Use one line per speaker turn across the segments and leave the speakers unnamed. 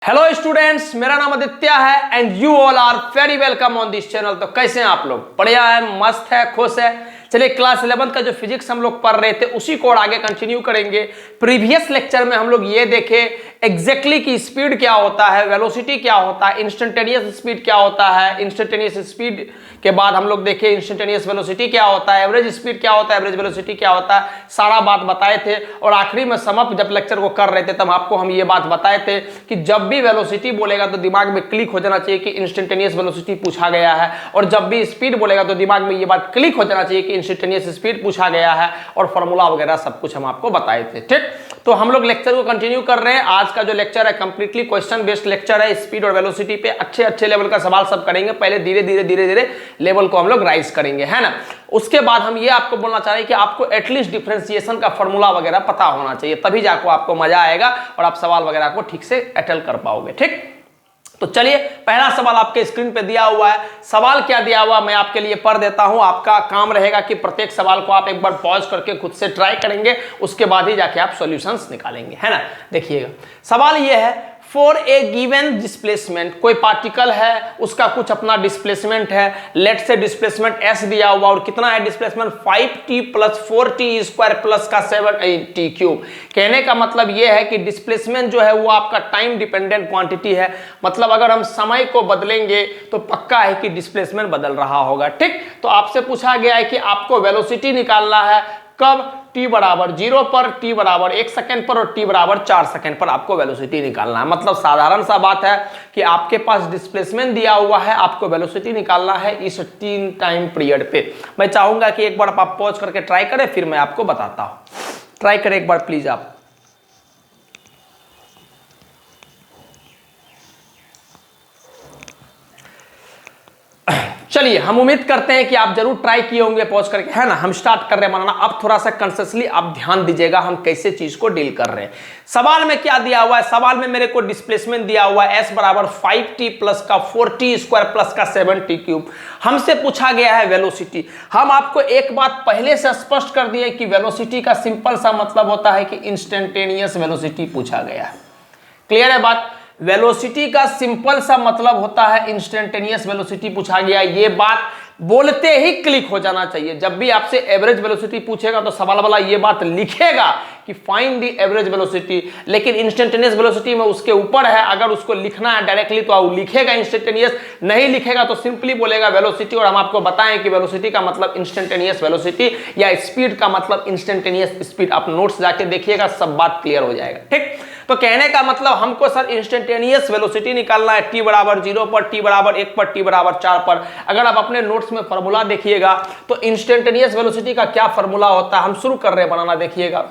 Hello students, मेरा नाम आदित्य है and you all are very welcome on this channel. तो कैसे हैं आप लोग? बढ़िया है, मस्त है, खुश है। चलिए क्लास 11 का जो फिजिक्स हम लोग पढ़ रहे थे उसी को और आगे कंटिन्यू करेंगे। प्रीवियस लेक्चर में हम लोग ये देखे एग्जैक्टली कि स्पीड क्या होता है, वेलोसिटी क्या होता है, इंस्टेंटेनियस स्पीड क्या होता है, इंस्टेंटेनियस स्पीड के बाद हम लोग देखे इंस्टेंटेनियस वेलोसिटी क्या होता है, एवरेज स्पीड क्या होता है, एवरेज वेलोसिटी क्या होता है, सारा बात बताए थे। और आखिरी में सम अप जब लेक्चर को कर रहे थे तब आपको हम ये बात बताए थे कि जब भी वेलोसिटी बोलेगा तो दिमाग में क्लिक हो जाना चाहिए कि इंस्टेंटेनियस वेलोसिटी पूछा गया है, और जब भी स्पीड बोलेगा तो दिमाग में ये बात क्लिक हो जाना चाहिए कि इंस्टेंटेनियस स्पीड पूछा गया है, और फॉर्मूला वगैरह सब कुछ हम आपको बताए थे। ठीक, तो हम लोग लेक्चर को कंटिन्यू कर रहे हैं। आज का जो लेक्चर है कंप्लीटली क्वेश्चन बेस्ड लेक्चर है। स्पीड और वेलोसिटी पे अच्छे अच्छे लेवल का सवाल सब करेंगे। पहले धीरे धीरे लेवल को हम लोग राइज करेंगे, है ना। उसके बाद हम ये आपको बोलना चाह रहे हैं कि आपको एटलीस्ट डिफरेंशिएशन का फॉर्मूला वगैरह पता होना चाहिए, तभी जाकर आपको मजा आएगा और आप सवाल वगैरह को ठीक से अटेंड कर पाओगे। ठीक, तो चलिए पहला सवाल आपके स्क्रीन पे दिया हुआ है। सवाल क्या दिया हुआ मैं आपके लिए पढ़ देता हूं। आपका काम रहेगा कि प्रत्येक सवाल को आप एक बार पॉज करके खुद से ट्राई करेंगे, उसके बाद ही जाके आप सॉल्यूशंस निकालेंगे, है ना। देखिएगा सवाल ये है, फॉर ए गिवन डिस्प्लेसमेंट, कोई पार्टिकल है उसका कुछ अपना डिस्प्लेसमेंट है। लेट से डिस्प्लेसमेंट एस दिया हुआ, और कितना है displacement 5t + 4t square plus का 7t क्यूब। कहने का मतलब यह है कि डिस्प्लेसमेंट जो है वो आपका टाइम डिपेंडेंट क्वांटिटी है। मतलब अगर हम समय को बदलेंगे तो पक्का है कि डिस्प्लेसमेंट बदल रहा होगा। ठीक, तो आपसे पूछा गया है कि आपको वेलोसिटी निकालना है कब, t बराबर 0 पर, t बराबर 1 सेकेंड पर और t बराबर 4 सेकेंड पर आपको वेलोसिटी निकालना है। मतलब साधारण सा बात है कि आपके पास डिस्प्लेसमेंट दिया हुआ है, आपको वेलोसिटी निकालना है इस 3 टाइम पीरियड पे। मैं चाहूंगा कि एक बार आप पॉज करके ट्राई करें, फिर मैं आपको बताता हूं। ट्राई करें एक बार प्लीज आप। चलिए हम उम्मीद करते हैं कि आप जरूर ट्राई किए होंगे पॉज करके, है ना। हम स्टार्ट कर रहे हैं बनाना। अब थोड़ा सा कॉन्शियसली आप ध्यान दीजिएगा हम कैसे चीज को डील कर रहे हैं। सवाल में क्या दिया हुआ है? सवाल में मेरे को डिस्प्लेसमेंट दिया हुआ है s बराबर 5t + का 4t स्क्वायर प्लस का 7t क्यूब। हमसे पूछा गया है वेलोसिटी। हम आपको एक बात पहले से स्पष्ट कर दिए कि वेलोसिटी का सिंपल सा मतलब होता है कि इंस्टेंटेनियस वेलोसिटी पूछा गया है। क्लियर है बात? वेलोसिटी का सिंपल सा मतलब होता है इंस्टेंटेनियस वेलोसिटी पूछा गया। ये बात बोलते ही क्लिक हो जाना चाहिए। जब भी आपसे एवरेज वेलोसिटी पूछेगा तो सवाल वाला ये बात लिखेगा कि फाइंड द एवरेज वेलोसिटी, लेकिन इंस्टेंटेनियस वेलोसिटी में उसके ऊपर है। अगर उसको लिखना है डायरेक्टली तो वो लिखेगा इंस्टेंटेनियस, नहीं लिखेगा तो सिंपली बोलेगा वेलोसिटी। और हम आपको बताएं कि वेलोसिटी का मतलब इंस्टेंटेनियस वेलोसिटी या स्पीड का मतलब इंस्टेंटेनियस स्पीड। आप नोट्स जाके देखिएगा, सब बात क्लियर हो जाएगा। ठीक, तो कहने का मतलब हमको सर इंस्टेंटेनियस वेलोसिटी निकालना है t बराबर 0 पर, t बराबर 1 पर, t बराबर 4 पर। अगर आप अपने नोट्स में फॉर्मूला देखिएगा तो इंस्टेंटेनियस वेलोसिटी का क्या फॉर्मूला होता है, हम शुरू कर रहे हैं बनाना। देखिएगा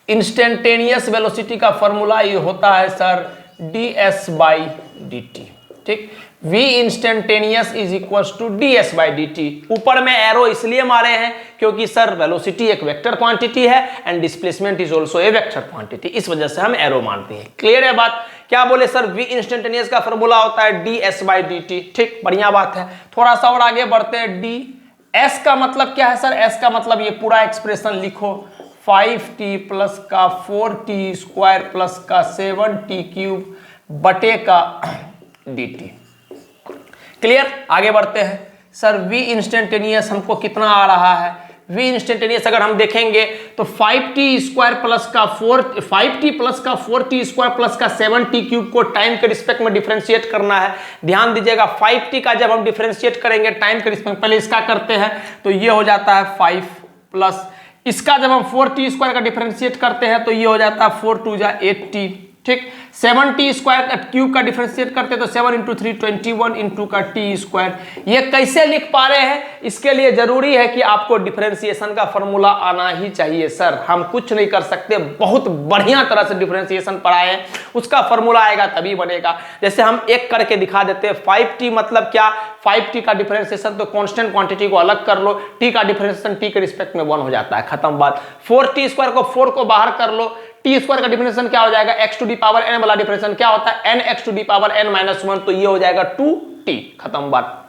इंस्टेंटेनियस वेलोसिटी का फॉर्मूला ये होता है सर ds/dt। ठीक, v instantaneous is equals to ds/dt। ऊपर में एरो इसलिए मारे हैं क्योंकि सर वेलोसिटी एक वेक्टर क्वांटिटी है and displacement is also a vector quantity, इस वजह से हम एरो मारते हैं। क्लियर है बात? क्या बोले सर? v इंस्टेंटेनियस का फॉर्मूला होता है ds/dt। ठीक, बढ़िया बात है। थोड़ा सा और आगे बढ़ते हैं। ds का मतलब क्या है सर? s का मतलब ये पूरा एक्सप्रेशन लिखो, 5t + का 4t स्क्वायर प्लस का 7t क्यूब बटे का dt। क्लियर? आगे बढ़ते हैं। सर v इंस्टेंटेनियस हमको कितना आ रहा है? v इंस्टेंटेनियस अगर हम देखेंगे तो 5t स्क्वायर प्लस का 5t + का 4t स्क्वायर प्लस का 7t क्यूब को टाइम के रिस्पेक्ट में डिफरेंशिएट करना है। ध्यान दीजिएगा 5t का जब हम डिफरेंशिएट करेंगे टाइम के रिस्पेक्ट, पहले इसका करते हैं तो ये हो जाता है 5 प्लस इसका जब हम 4t स्क्वायर का डिफरेंशिएट करते हैं तो ये हो जाता है 4 2 8t। ठीक, 7t स्क्वायर क्यूब का डिफरेंशिएट करते हैं तो 7 × 3 21 का t स्क्वायर। ये कैसे लिख पा रहे हैं? इसके लिए जरूरी है कि आपको डिफरेंशिएशन का फॉर्मूला आना ही चाहिए। सर हम कुछ नहीं कर सकते, बहुत बढ़िया तरह से डिफरेंशिएशन पढ़ाए हैं, उसका फॉर्मूला आएगा तभी बनेगा। जैसे हम एक करके दिखा देते हैं। 5t मतलब क्या? 5t का डिफरेंशिएशन तो कांस्टेंट क्वांटिटी को अलग कर लो, t का डिफरेंशिएशन t के रिस्पेक्ट में 1 हो जाता है, खत्म बात। 4t स्क्वायर को 4 को बाहर कर लो, टी स्क्वायर का डिफरेंशिएशन क्या हो जाएगा? x⁴n वाला डिफरेंशिएशन क्या होता है? nx⁴n-1, तो ये हो जाएगा 2t, खत्म बात।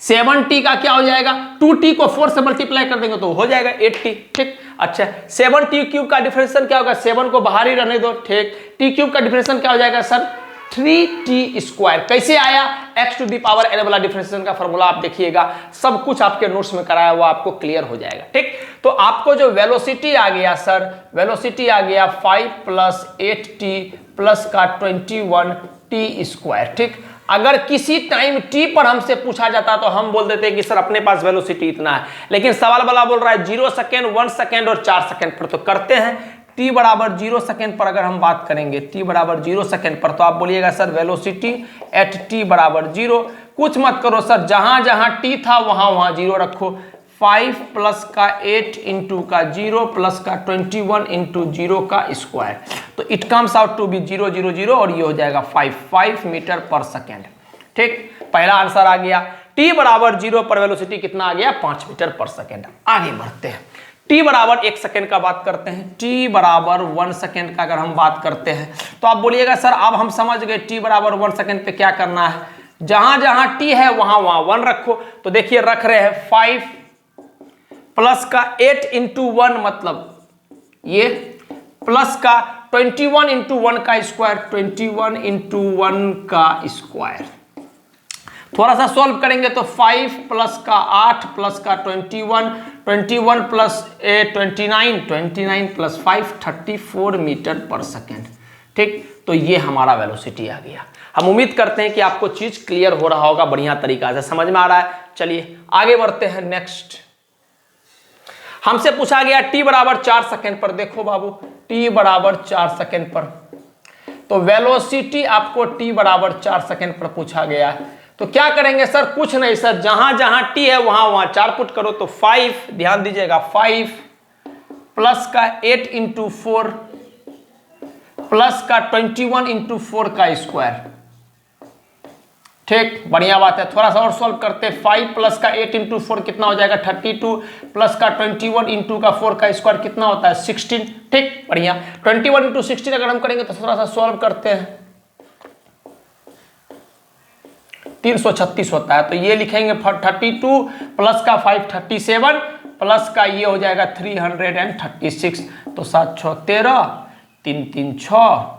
7t का क्या हो जाएगा? 2t को 4 से मल्टीप्लाई कर देंगे तो हो जाएगा 8t। ठीक, अच्छा 7t³ का डिफरेंशिएशन क्या होगा, 7 को बाहर ही रहने दो, ठीक। t³ का डिफरेंशिएशन क्या हो जाएगा सर 3t²। कैसे आया, x⁴n वाला डिफरेंशिएशन का फॉर्मूला आप देखिएगा, सब कुछ आपके नोट्स में कराया हुआ, आपको क्लियर हो जाएगा, ठीक। तो आपको जो वेलोसिटी आ गया सर, वेलोसिटी आ गया 5 + 8t प्लस का 21t², ठीक। अगर किसी टाइम t पर हमसे पूछा जाता तो हम बोल देते कि सर अपने पास वेलोसिटी इतना है, लेकिन सवाल वाला बोल रहा है 0 सेकेंड, 1 सेकेंड और 4 सेकेंड पर, तो करते हैं। t बराबर 0 सेकेंड पर अगर हम बात करेंगे, t बराबर 0 सेकेंड पर, तो आप बोलिएगा सर वेलोसिटी एट t बराबर 0। कुछ मत करो सर, जहां जहां t था वहां वहां 0 रखो। 5 प्लस का 8 इंटू का 0 प्लस का 21 इंटू 0 का स्क्वायर, तो it comes out to be 0 0 0 और ये हो जाएगा 5 मीटर पर सेकेंड, ठीक। पहला आंसर आ गया। t बराबर 0 पर वेलोसिटी कितना आ गया 5 मीटर पर सेकेंड। आगे बढ़ते हैं, t बराबर 1 सेकेंड का बात करते हैं। t बराबर 1 सेकेंड का अगर हम बात करते हैं तो आप बोलिएगा सर अब हम समझ गए t बराबर 1 सेकेंड पे क्या करना है, जहां जहां t है वहां वहां 1 रखो। तो देखिए रख रहे हैं 5 प्लस का 8 इंटू 1 मतलब ये, प्लस का 21 इंटू 1 का स्क्वायर, 21 इंटू 1 का स्क्वायर। थोड़ा सा सॉल्व करेंगे तो 5 प्लस का 8 प्लस का 21, 21 प्लस 29, 29 प्लस 5 34 मीटर पर सेकेंड, ठीक। तो ये हमारा वेलोसिटी आ गया। हम उम्मीद करते हैं कि आपको चीज क्लियर हो रहा होगा, बढ़िया तरीका से समझ में आ रहा है। चलिए आगे बढ़ते हैं। नेक्स्ट हमसे पूछा गया t बराबर 4 सेकेंड पर। देखो बाबू t बराबर 4 सेकेंड पर, तो वेलोसिटी आपको t बराबर 4 सेकेंड पर पूछा गया है, तो क्या करेंगे सर, कुछ नहीं सर, जहां जहां t है वहां वहां 4 पुट करो। तो 5, ध्यान दीजिएगा, 5 प्लस का 8 इंटू 4 प्लस का 21 इंटू 4 का स्क्वायर, ठीक। बढ़िया बात है। थोड़ा सा और सॉल्व करते हैं। 5 प्लस का 8 इंटू 4 कितना हो जाएगा 32, प्लस का 21 इंटू का 4 का स्क्वायर कितना होता है 16, ठीक। बढ़िया। 21 इंटू 16 अगर हम करेंगे तो थोड़ा सा सॉल्व करते हैं, 336 होता है। तो ये लिखेंगे 32 प्लस का 5 37 प्लस का ये हो जाएगा 336, तो 7 6 13, 3 3 6,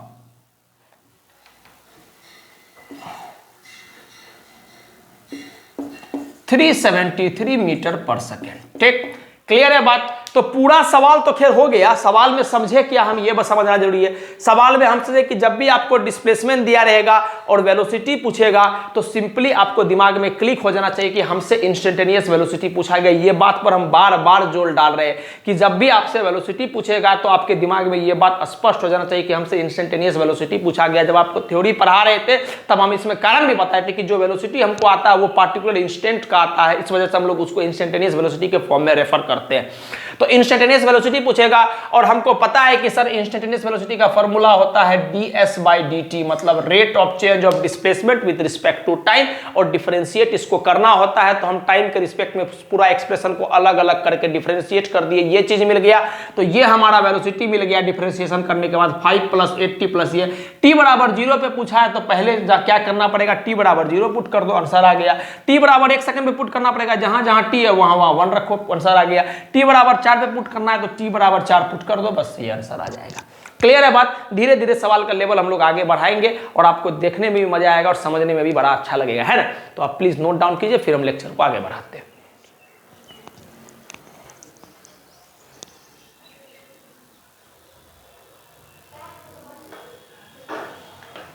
373 मीटर पर सेकेंड, ठीक। क्लियर है बात। तो पूरा सवाल तो खैर हो गया। सवाल में समझे क्या, हम ये बस समझना जरूरी है। सवाल में हम समझे कि जब भी आपको डिस्प्लेसमेंट दिया रहेगा और वेलोसिटी पूछेगा तो सिंपली आपको दिमाग में क्लिक हो जाना चाहिए कि हमसे इंस्टेंटेनियस वेलोसिटी पूछा गया। ये बात पर हम बार बार जोर डाल रहे हैं कि जब भी आपसे वेलोसिटी पूछेगा तो आपके दिमाग में ये बात स्पष्ट हो जाना चाहिए कि हमसे इंस्टेंटेनियस वेलोसिटी पूछा गया। जब आपको थ्योरी पढ़ा रहे थे तब हम इसमें कारण भी बताए थे कि जो वेलोसिटी हमको आता है वो पार्टिकुलर इंस्टेंट का आता है, इस वजह से हम लोग उसको इंस्टेंटेनियस वेलोसिटी के फॉर्म में रेफर करते हैं। तो इंस्टेंटेनियस वेलोसिटी पूछेगा और हमको पता है कि सर इंस्टेंटेनियस वेलोसिटी का फॉर्मूला होता है ds/dt, मतलब rate of change of displacement with respect to time, और डिफरेंशिएट इसको करना होता है। तो हम टाइम के रिस्पेक्ट में पूरा एक्सप्रेशन को अलग अलग करके डिफरेंशिएट कर दिए, ये चीज मिल गया। तो ये हमारा वेलोसिटी मिल गया डिफरेंशिएशन करने के बाद। 5 प्लस 8t प्लस ये t बराबर 0 पे पूछा है तो पहले क्या करना पड़ेगा, t बराबर 0 पुट कर दो, आंसर आ गया। t बराबर 1 सेकंड पे पुट करना पड़ेगा, जहां जहां t है वहां वहां 1 रखो, आंसर आ गया। t बराबर 4 पे पुट करना है तो t बराबर 4 पुट कर दो, बस ये आंसर आ जाएगा। क्लियर है बात। धीरे धीरे सवाल का लेवल हम लोग आगे बढ़ाएंगे और आपको देखने में भी मजा आएगा और समझने में भी बड़ा अच्छा लगेगा, है ना। तो आप प्लीज नोट डाउन कीजिए, फिर हम लेक्चर को आगे बढ़ाते हैं।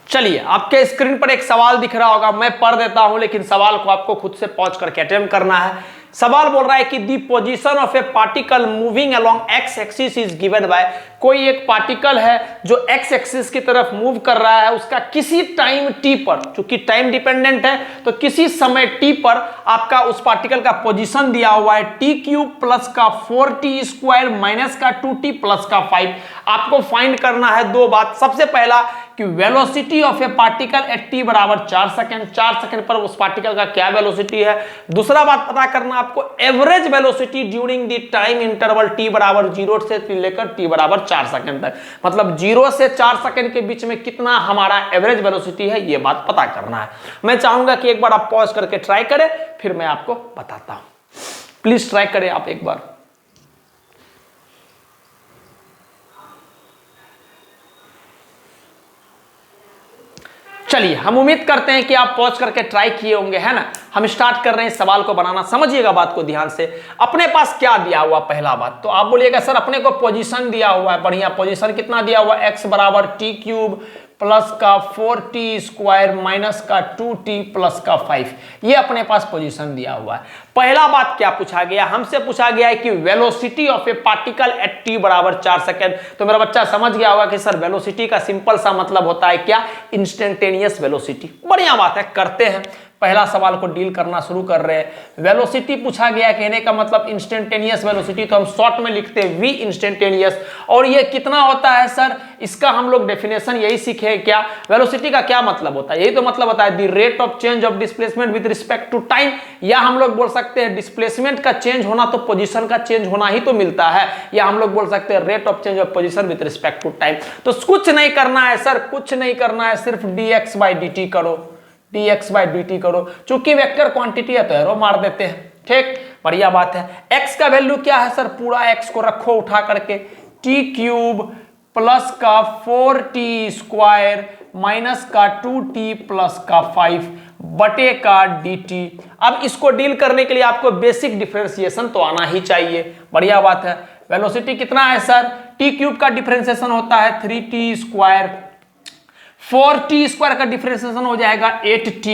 चलिए, आपके स्क्रीन पर एक सवाल दिख रहा होगा, मैं पढ़ देता हूं लेकिन सवाल को आपको खुद से पहुंच करके अटेम्प्ट करना है। सवाल बोल रहा है कि the position of a particle moving along X axis is given by, कोई एक पार्टिकल है जो एक्स एक्सिस की तरफ मूव कर रहा है, उसका किसी टाइम टी पर, चूंकि टाइम डिपेंडेंट है तो किसी समय टी पर आपका उस पार्टिकल का पोजीशन दिया हुआ है t³ प्लस का 4t² माइनस का 2t प्लस का 5। आपको फाइंड करना है दो बात। सबसे पहला कि velocity of a particle at t बराबर 4 सेकंड, 4 सेकंड पर उस पार्टिकल का क्या वेलोसिटी है। दूसरा बात पता करना आपको average velocity during the time interval t बराबर 0 से लेकर t बराबर 4 सेकंड तक, मतलब 0 से 4 सेकंड के बीच में कितना हमारा एवरेज वेलोसिटी है, ये बात पता करना है। मैं चाहूंगा कि एक बार आप पॉज करके ट्राई करें, फिर मैं आपको बताता हूं। प्लीज ट्राई करें आप एक बार। चलिए हम उम्मीद करते हैं कि आप पॉज करके ट्राई किए होंगे, है ना। हम स्टार्ट कर रहे हैं सवाल को बनाना। समझिएगा बात को ध्यान से। अपने पास क्या दिया हुआ, पहला बात तो आप बोलिएगा सर अपने को पोजीशन दिया हुआ है। बढ़िया, पोजीशन कितना दिया हुआ, x बराबर टी क्यूब प्लस का 4t स्क्वायर माइनस का 2t प्लस का 5, ये अपने पास पोजीशन दिया हुआ है। पहला बात क्या पूछा गया, हमसे पूछा गया है कि velocity of a particle at t बराबर 4 सेकेंड। तो मेरा बच्चा समझ गया होगा कि सर वेलोसिटी का सिंपल सा मतलब होता है क्या, इंस्टेंटेनियस वेलोसिटी। बढ़िया बात है, करते हैं पहला सवाल को डील करना शुरू कर रहे हैं। वेलोसिटी पूछा गया, कहने का मतलब इंस्टेंटेनियस वेलोसिटी, तो हम शॉर्ट में लिखते हैं v इंस्टेंटेनियस। और ये कितना होता है सर, इसका हम लोग डेफिनेशन यही सीखे क्या, वेलोसिटी का क्या मतलब होता है, यही तो मतलब होता है the rate of change of displacement with respect to time. या हम लोग बोल सकते हैं डिस्प्लेसमेंट का चेंज होना तो पोजीशन का चेंज होना ही तो मिलता है। या हम लोग बोल सकते हैं rate of change of position with respect to time. तो कुछ नहीं करना है सर, कुछ नहीं करना है, सिर्फ dx बाई dt करो, dx बाई dt करो। चूंकि वेक्टर क्वांटिटी है तो एरो मार देते हैं, ठीक, बढ़िया बात है। x का वैल्यू क्या है सर, पूरा x को रखो उठा करके, t क्यूब प्लस का 4t स्क्वायर माइनस का 2t प्लस का 5 बटे का dt। अब इसको डील करने के लिए आपको बेसिक डिफरेंशिएशन तो आना ही चाहिए। बढ़िया बात है। वेलोसिटी कितना है सर, t क्यूब का डिफरेंशिएशन होता है 3t स्क्वायर, 4t स्क्वायर का डिफरेंशिएशन हो जाएगा 8t,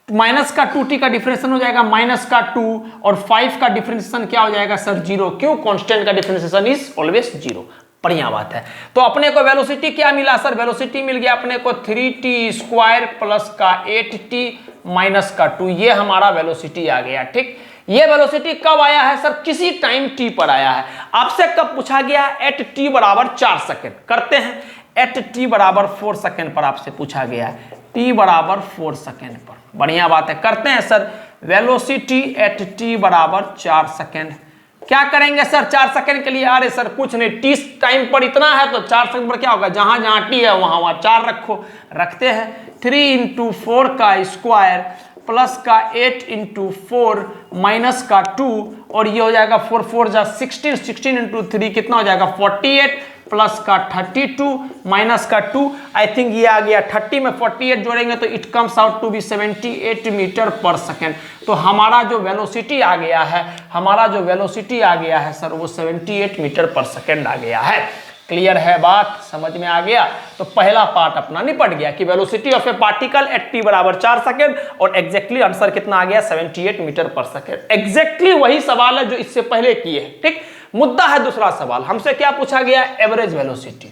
माइनस का 2t का डिफरेंशिएशन हो जाएगा माइनस का 2, और 5 का डिफरेंशिएशन क्या हो जाएगा सर, 0। क्यों, कांस्टेंट का डिफरेंशिएशन इज ऑलवेज 0। बढ़िया बात है। तो अपने को वेलोसिटी क्या मिला सर, वेलोसिटी मिल गया अपने को 3t स्क्वायर प्लस का 8t माइनस का 2, ये हमारा वेलोसिटी आ गया, ठीक। ये वेलोसिटी कब आया है सर, किसी टाइम t पर आया है। आपसे कब पूछा गया, एट t बराबर 4 सेकेंड। करते हैं, एट t बराबर 4 सेकेंड पर आपसे पूछा गया है, t बराबर 4 सेकेंड पर। बढ़िया बात है, करते हैं सर वेलोसिटी एट t बराबर 4 सेकेंड। क्या करेंगे सर 4 सेकेंड के लिए, अरे सर कुछ नहीं, t टाइम पर इतना है तो 4 सेकेंड पर क्या होगा, जहां जहां t है वहां वहां 4 रखो। रखते हैं 3 × 4 का स्क्वायर प्लस का 8 × 4 माइनस का 2, और ये हो जाएगा 4 4 जा 16, 16 × 3 कितना हो जाएगा 48 प्लस का 32 माइनस का 2। आई थिंक ये आ गया 30 में 48 जोड़ेंगे तो it comes out to be 78 metre पर सेकेंड। तो हमारा जो वेलोसिटी आ गया है, हमारा जो वेलोसिटी आ गया है सर वो 78 मीटर पर सेकेंड आ गया है। क्लियर है बात, समझ में आ गया। तो पहला पार्ट अपना निपट गया कि velocity of a particle at t बराबर 4 सेकेंड, और एग्जैक्टली आंसर कितना आ गया 78 मीटर पर सेकेंड। एग्जैक्टली वही सवाल है जो इससे पहले किए हैं, ठीक। मुद्दा है दूसरा सवाल, हमसे क्या पूछा गया, एवरेज वेलोसिटी।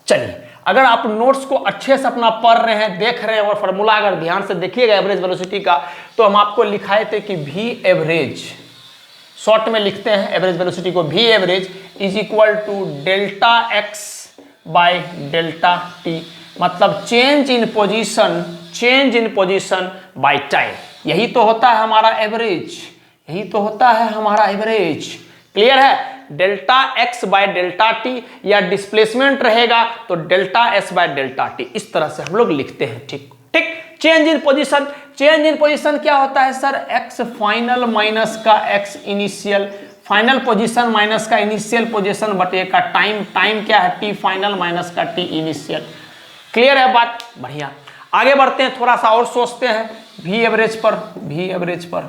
चलिए अगर आप नोट्स को अच्छे से अपना पढ़ रहे हैं, देख रहे हैं, और फॉर्मूला अगर ध्यान से देखिएगा एवरेज वेलोसिटी का, तो हम आपको लिखाए थे कि v एवरेज, शॉर्ट में लिखते हैं एवरेज वेलोसिटी को, v average is equal to delta x by delta t, मतलब change in position by time. यही तो होता है हमारा एवरेज, यही तो होता है हमारा एवरेज। क्लियर है, delta x by delta t, या डिस्प्लेसमेंट रहेगा तो delta s bye delta t, इस तरह से हम लोग लिखते हैं, ठीक ठीक। Change in position, change in position क्या होता है सर, x फाइनल माइनस का x initial, final position minus का इनिशियल पोजीशन बटे का टाइम, टाइम क्या है t फाइनल माइनस का t इनिशियल। क्लियर है बात, बढ़िया। आगे बढ़ते हैं, थोड़ा सा और सोचते हैं v एवरेज पर।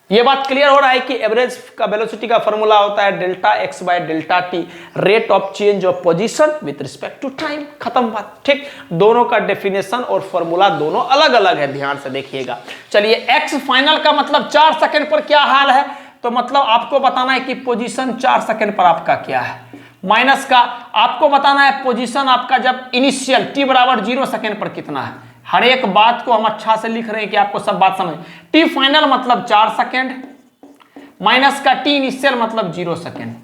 ये बात क्लियर हो रहा है कि एवरेज का वेलोसिटी का फॉर्मूला होता है delta x by delta t, rate of change of position with respect to time. खत्म बात, ठीक। दोनों का डेफिनेशन और फॉर्मूला दोनों अलग अलग है, ध्यान से देखिएगा। चलिए x फाइनल का मतलब 4 सेकेंड पर क्या हाल है, तो मतलब आपको बताना है कि पोजीशन 4 सेकेंड पर आपका क्या है, माइनस का आपको बताना है पोजीशन आपका जब इनिशियल t बराबर 0 सेकेंड पर कितना है। हर एक बात को हम अच्छा से लिख रहे हैं कि आपको सब बात समझ। t फाइनल मतलब 4 सेकेंड, माइनस का t इनिशियल मतलब 0 सेकेंड।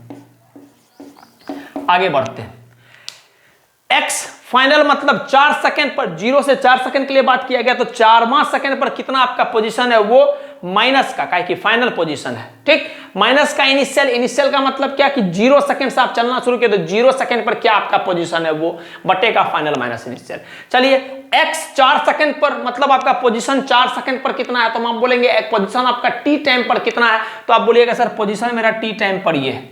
आगे बढ़ते हैं, x फाइनल मतलब 4 सेकेंड पर, 0 से 4 सेकेंड के लिए बात किया गया, तो 4वां सेकेंड पर कितना आपका पोजीशन है, वो माइनस का, काहे कि फाइनल पोजीशन है, ठीक। माइनस का इनिशियल, इनिशियल का मतलब क्या कि 0 सेकेंड से आप चलना शुरू किए तो 0 सेकेंड पर क्या आपका पोजीशन है, वो बटे का फाइनल माइनस इनिशियल। चलिए x 4 सेकेंड पर मतलब आपका पोजीशन 4 सेकेंड पर कितना है, तो हम बोलेंगे एक पोजीशन आपका t टाइम पर कितना है, तो आप बोलिएगा सर पोजीशन मेरा t टाइम पर ये है।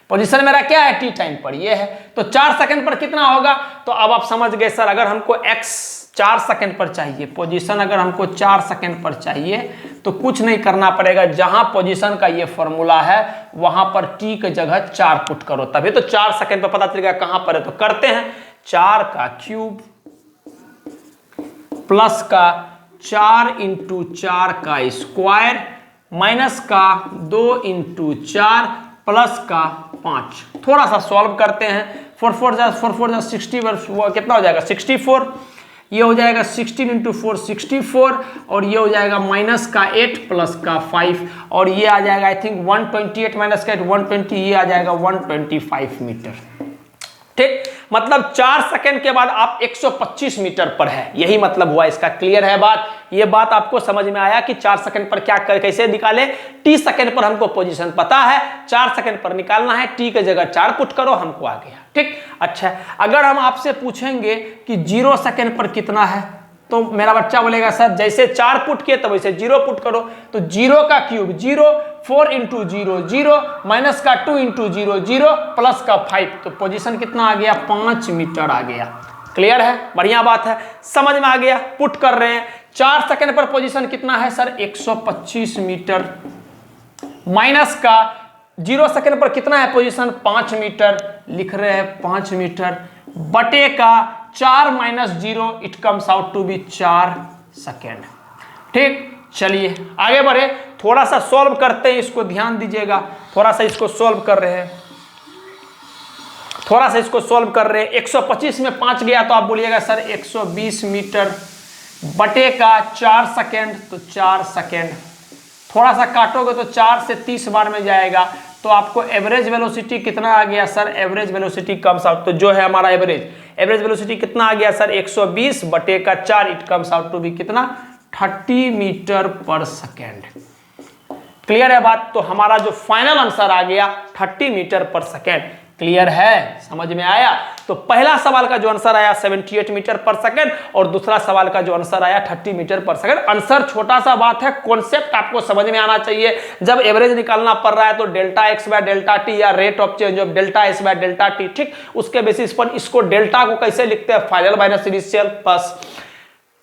पोजीशन मेरा क्या है, टी टाइम पर ये है। तो 4 सेकंड पर कितना होगा, तो अब आप समझ गए सर, अगर हमको x 4 सेकंड पर चाहिए, पोजीशन अगर हमको 4 सेकंड पर चाहिए तो कुछ नहीं करना पड़ेगा, जहां पोजीशन का ये फॉर्मूला है वहां पर t की जगह 4 पुट करो, तभी तो 4 सेकंड पर पता चलेगा कहां पर है। तो करते हैं, 4 का क्यूब प्लस का 4 इंटू 4 का स्क्वायर माइनस का 2 इंटू 4 प्लस का 5। थोड़ा सा सॉल्व करते हैं, 4 4 जा 60, वो कितना हो जाएगा 64, ये हो जाएगा 16 इंटू 4 64, और ये हो जाएगा माइनस का 8 प्लस का 5, और ये आ जाएगा आई थिंक 128 माइनस का 8 120, ये आ जाएगा 125 मीटर। ठीक, मतलब 4 सेकंड के बाद आप 125 मीटर पर है, यही मतलब हुआ इसका। क्लियर है बात, ये बात आपको समझ में आया कि 4 सेकंड पर क्या कैसे निकाले। टी सेकंड पर हमको पोजीशन पता है, 4 सेकंड पर निकालना है, टी की जगह 4 पुट करो, हमको आ गया। ठीक, अच्छा, अगर हम आपसे पूछेंगे कि 0 सेकंड पर कितना है, तो मेरा बच्चा बोलेगा सर जैसे 4 पुट किए तो वैसे 0 पुट करो। तो 0 का क्यूब 0, 4 इंटू 0 0, माइनस का 2 इंटू 0 0, प्लस का 5, तो पोजीशन कितना आ गया, 5 मीटर आ गया। क्लियर है, बढ़िया बात है, समझ में आ गया। पुट कर रहे हैं, 4 सेकंड पर पोजीशन कितना है सर, 125 मीटर, माइनस का 0 सेकंड पर कितना है पोजीशन, 5 मीटर, लिख रहे हैं 5 मीटर, बटे का 4 minus 0, it comes out to be 4 second. ठीक, चलिए आगे बढ़े, थोड़ा सा सॉल्व करते हैं, इसको ध्यान दीजिएगा, थोड़ा सा इसको सॉल्व कर रहे हैं, थोड़ा सा इसको सॉल्व कर रहे हैं। 125 में 5 गया तो आप बोलिएगा सर 120 मीटर, बटे का 4 सेकेंड, तो 4 सेकेंड, थोड़ा सा काटोगे तो 4 से 30 बार में जाएगा, तो आपको एवरेज वेलोसिटी कितना आ गया sir, average velocity comes out, तो जो है हमारा एवरेज वेलोसिटी कितना आ गया सर, 120 बटे का 4, it comes out to be कितना, 30 मीटर पर सेकेंड। क्लियर है बात, तो हमारा जो फाइनल आंसर आ गया 30 मीटर पर सेकेंड। क्लियर है, समझ में आया। तो पहला सवाल का जो आंसर आया 78 मीटर पर सेकंड, और दूसरा सवाल का जो आंसर आया 30 मीटर पर सेकंड। आंसर छोटा सा बात है, कॉन्सेप्ट आपको समझ में आना चाहिए। जब एवरेज निकालना पड़ रहा है तो delta X by delta T या rate of change of delta S by delta T, ठीक, उसके बेसिस पर इसको डेल्टा को कैसे लिखते हैं, final minus initial plus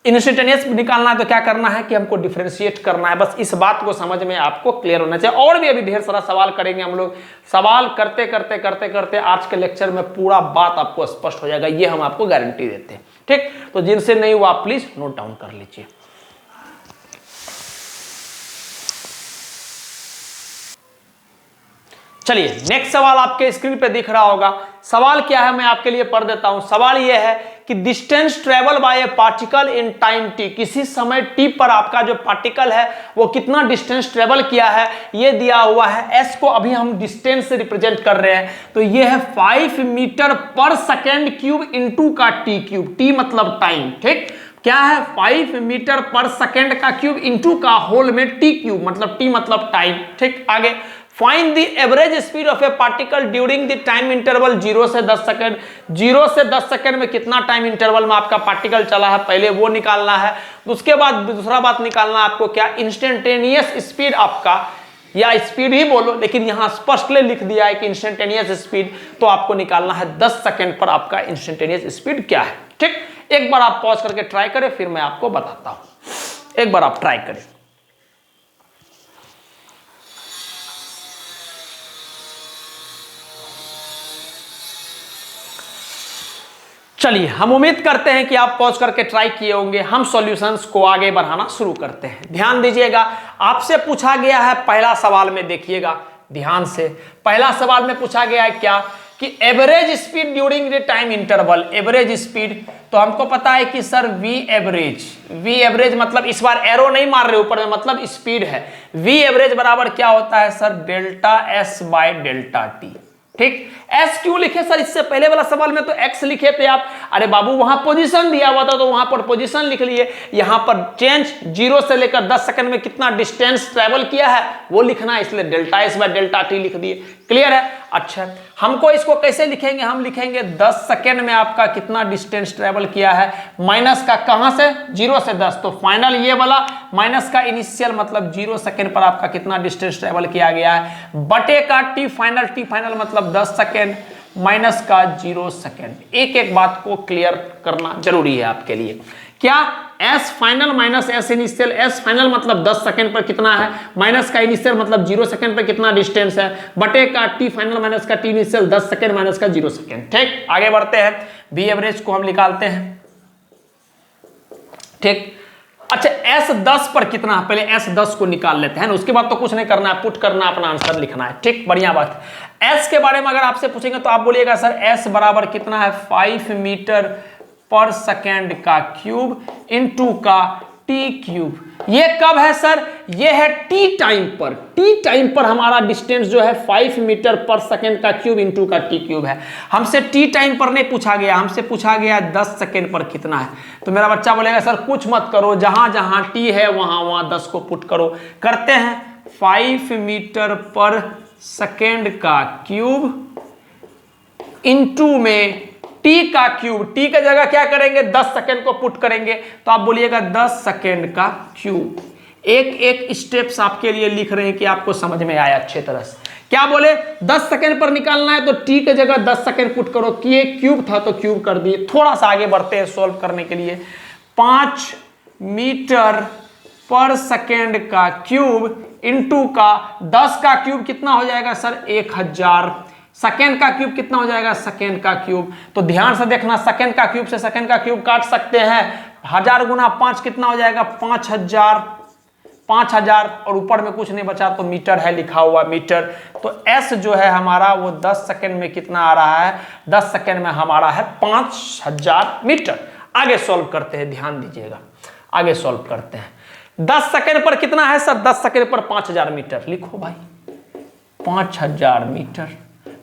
instantaneous निकालना है तो क्या करना है कि हमको डिफरेंशिएट करना है। बस इस बात को समझ में आपको क्लियर होना चाहिए। और भी अभी ढेर सारा सवाल करेंगे हम लोग, सवाल करते करते करते करते आज के लेक्चर में पूरा बात आपको स्पष्ट हो जाएगा, ये हम आपको गारंटी देते हैं। ठीक, तो जिनसे नहीं हुआ आप प्लीज नोट डाउन कर लीजिए। चलिए नेक्स्ट सवाल आपके स्क्रीन पे दिख रहा होगा। सवाल क्या है मैं आपके लिए पढ़ देता हूं। सवाल यह है कि distance travel by A particle in time T, किसी समय टी पर आपका जो पार्टिकल है वो कितना डिस्टेंस ट्रेवल किया है ये दिया हुआ है। एस को अभी हम डिस्टेंस से रिप्रेजेंट कर रहे हैं, तो ये है 5 मीटर पर सेकेंड क्यूब इंटू का टी क्यूब, टी मतलब टाइम। ठीक, क्या है 5 मीटर पर सेकेंड का क्यूब इंटू का होल में टी क्यूब, मतलब टी मतलब टाइम। ठीक, आगे find the average speed of a particle during the time interval 0 से 10 सेकंड। 0 से 10 सेकंड में कितना टाइम इंटरवल में आपका पार्टिकल चला है, पहले वो निकालना है। उसके बाद दूसरा बात निकालना है आपको क्या, इंस्टेंटेनियस स्पीड आपका, या स्पीड ही बोलो लेकिन यहां स्पष्टली लिख दिया है कि इंस्टेंटेनियस स्पीड, तो आपको निकालना है 10 सेकंड पर आपका इंस्टेंटेनियस स्पीड क्या है। ठीक, एक बार आप पॉज करके ट्राई करें, फिर मैं आपको बताता हूं। एक बार आप ट्राई करें। चलिए हम उम्मीद करते हैं कि आप पॉज करके ट्राई किए होंगे। हम सॉल्यूशंस को आगे बढ़ाना शुरू करते हैं। ध्यान दीजिएगा, आपसे पूछा गया है पहला सवाल में, देखिएगा ध्यान से। पहला सवाल में पूछा गया है क्या कि average speed during the time interval, average speed. तो हमको पता है कि सर वी एवरेज मतलब इस बार एरो नहीं मार रहे ऊपर में, मतलब स्पीड है। वी एवरेज बराबर क्या होता है sir, delta S by delta T. ठीक, एस क्यों लिखे सर, इससे पहले वाला सवाल में तो एक्स लिखे थे आप। अरे बाबू वहां पोजीशन दिया हुआ था तो वहां पर पोजीशन लिख लिए, यहां पर चेंज 0 से लेकर 10 सेकंड में कितना डिस्टेंस ट्रेवल किया है वो लिखना है, इसलिए delta S by delta T लिख दिए। क्लियर है। अच्छा, हमको इसको कैसे लिखेंगे, हम लिखेंगे 10 सेकेंड में आपका कितना डिस्टेंस ट्रेवल किया है, माइनस का कहां से, 0 से 10, तो फाइनल ये वाला माइनस का इनिशियल मतलब 0 सेकेंड पर आपका कितना डिस्टेंस ट्रेवल किया गया है, बटे का टी फाइनल मतलब 10 सेकेंड माइनस का 0 सेकेंड। एक एक बात को क्लियर करना जरूरी है आपके लिए। क्या S final minus S initial, S final मतलब 10 सेकंड पर कितना है, माइनस का इनिशियल मतलब 0 सेकंड पर कितना डिस्टेंस है, बटे का टी फाइनल माइनस का टी इनिशियल 10 सेकंड माइनस का 0 सेकंड। ठीक, आगे बढ़ते हैं, बी एवरेज को हम निकालते हैं। ठीक, अच्छा एस 10 पर कितना है, पहले एस 10 को निकाल लेते हैं ना, उसके बाद तो कुछ नहीं करना है, पुट करना, अपना आंसर लिखना है। ठीक, बढ़िया बात। एस के बारे में अगर आपसे पूछेंगे तो आप बोलिएगा सर एस बराबर कितना है, 5 मीटर पर सेकेंड का क्यूब इनटू का टी क्यूब। ये कब है सर, ये है टी टाइम पर, टी टाइम पर हमारा डिस्टेंस जो है 5 मीटर पर सेकेंड का क्यूब इनटू का टी क्यूब है। हमसे टी टाइम पर नहीं पूछा गया, हमसे पूछा गया 10 सेकेंड पर कितना है। तो मेरा बच्चा बोलेगा सर कुछ मत करो, जहां जहां टी है वहां वहां 10 को पुट करो। करते हैं, 5 मीटर पर सेकेंड का क्यूब इनटू में टी का क्यूब, टी का जगह क्या करेंगे 10 सेकेंड को पुट करेंगे, तो आप बोलिएगा 10 सेकेंड का क्यूब। एक एक स्टेप्स आपके लिए लिख रहे हैं कि आपको समझ में आया अच्छे तरह से। क्या बोले 10 सेकेंड पर निकालना है तो टी की जगह 10 सेकेंड पुट करो, कि ये क्यूब था तो क्यूब कर दिए। थोड़ा सा आगे बढ़ते हैं सोल्व करने के लिए। 5 मीटर पर सेकेंड का क्यूब इनटू का 10 का क्यूब कितना हो जाएगा सर 1000, सेकेंड का क्यूब कितना हो जाएगा सेकेंड का क्यूब। तो ध्यान से देखना, सेकेंड का क्यूब से सेकेंड का क्यूब काट सकते हैं, 1000 गुना 5 कितना हो जाएगा 5000 और ऊपर में कुछ नहीं बचा तो मीटर है लिखा हुआ मीटर। तो एस जो है हमारा वो 10 सेकेंड में कितना आ रहा है, 10 सेकेंड में हमारा है 5000 मीटर। आगे सॉल्व करते हैं, ध्यान दीजिएगा, आगे सॉल्व करते हैं। 10 सेकेंड पर कितना है सर, 10 सेकेंड पर 5000 मीटर, लिखो भाई 5000 मीटर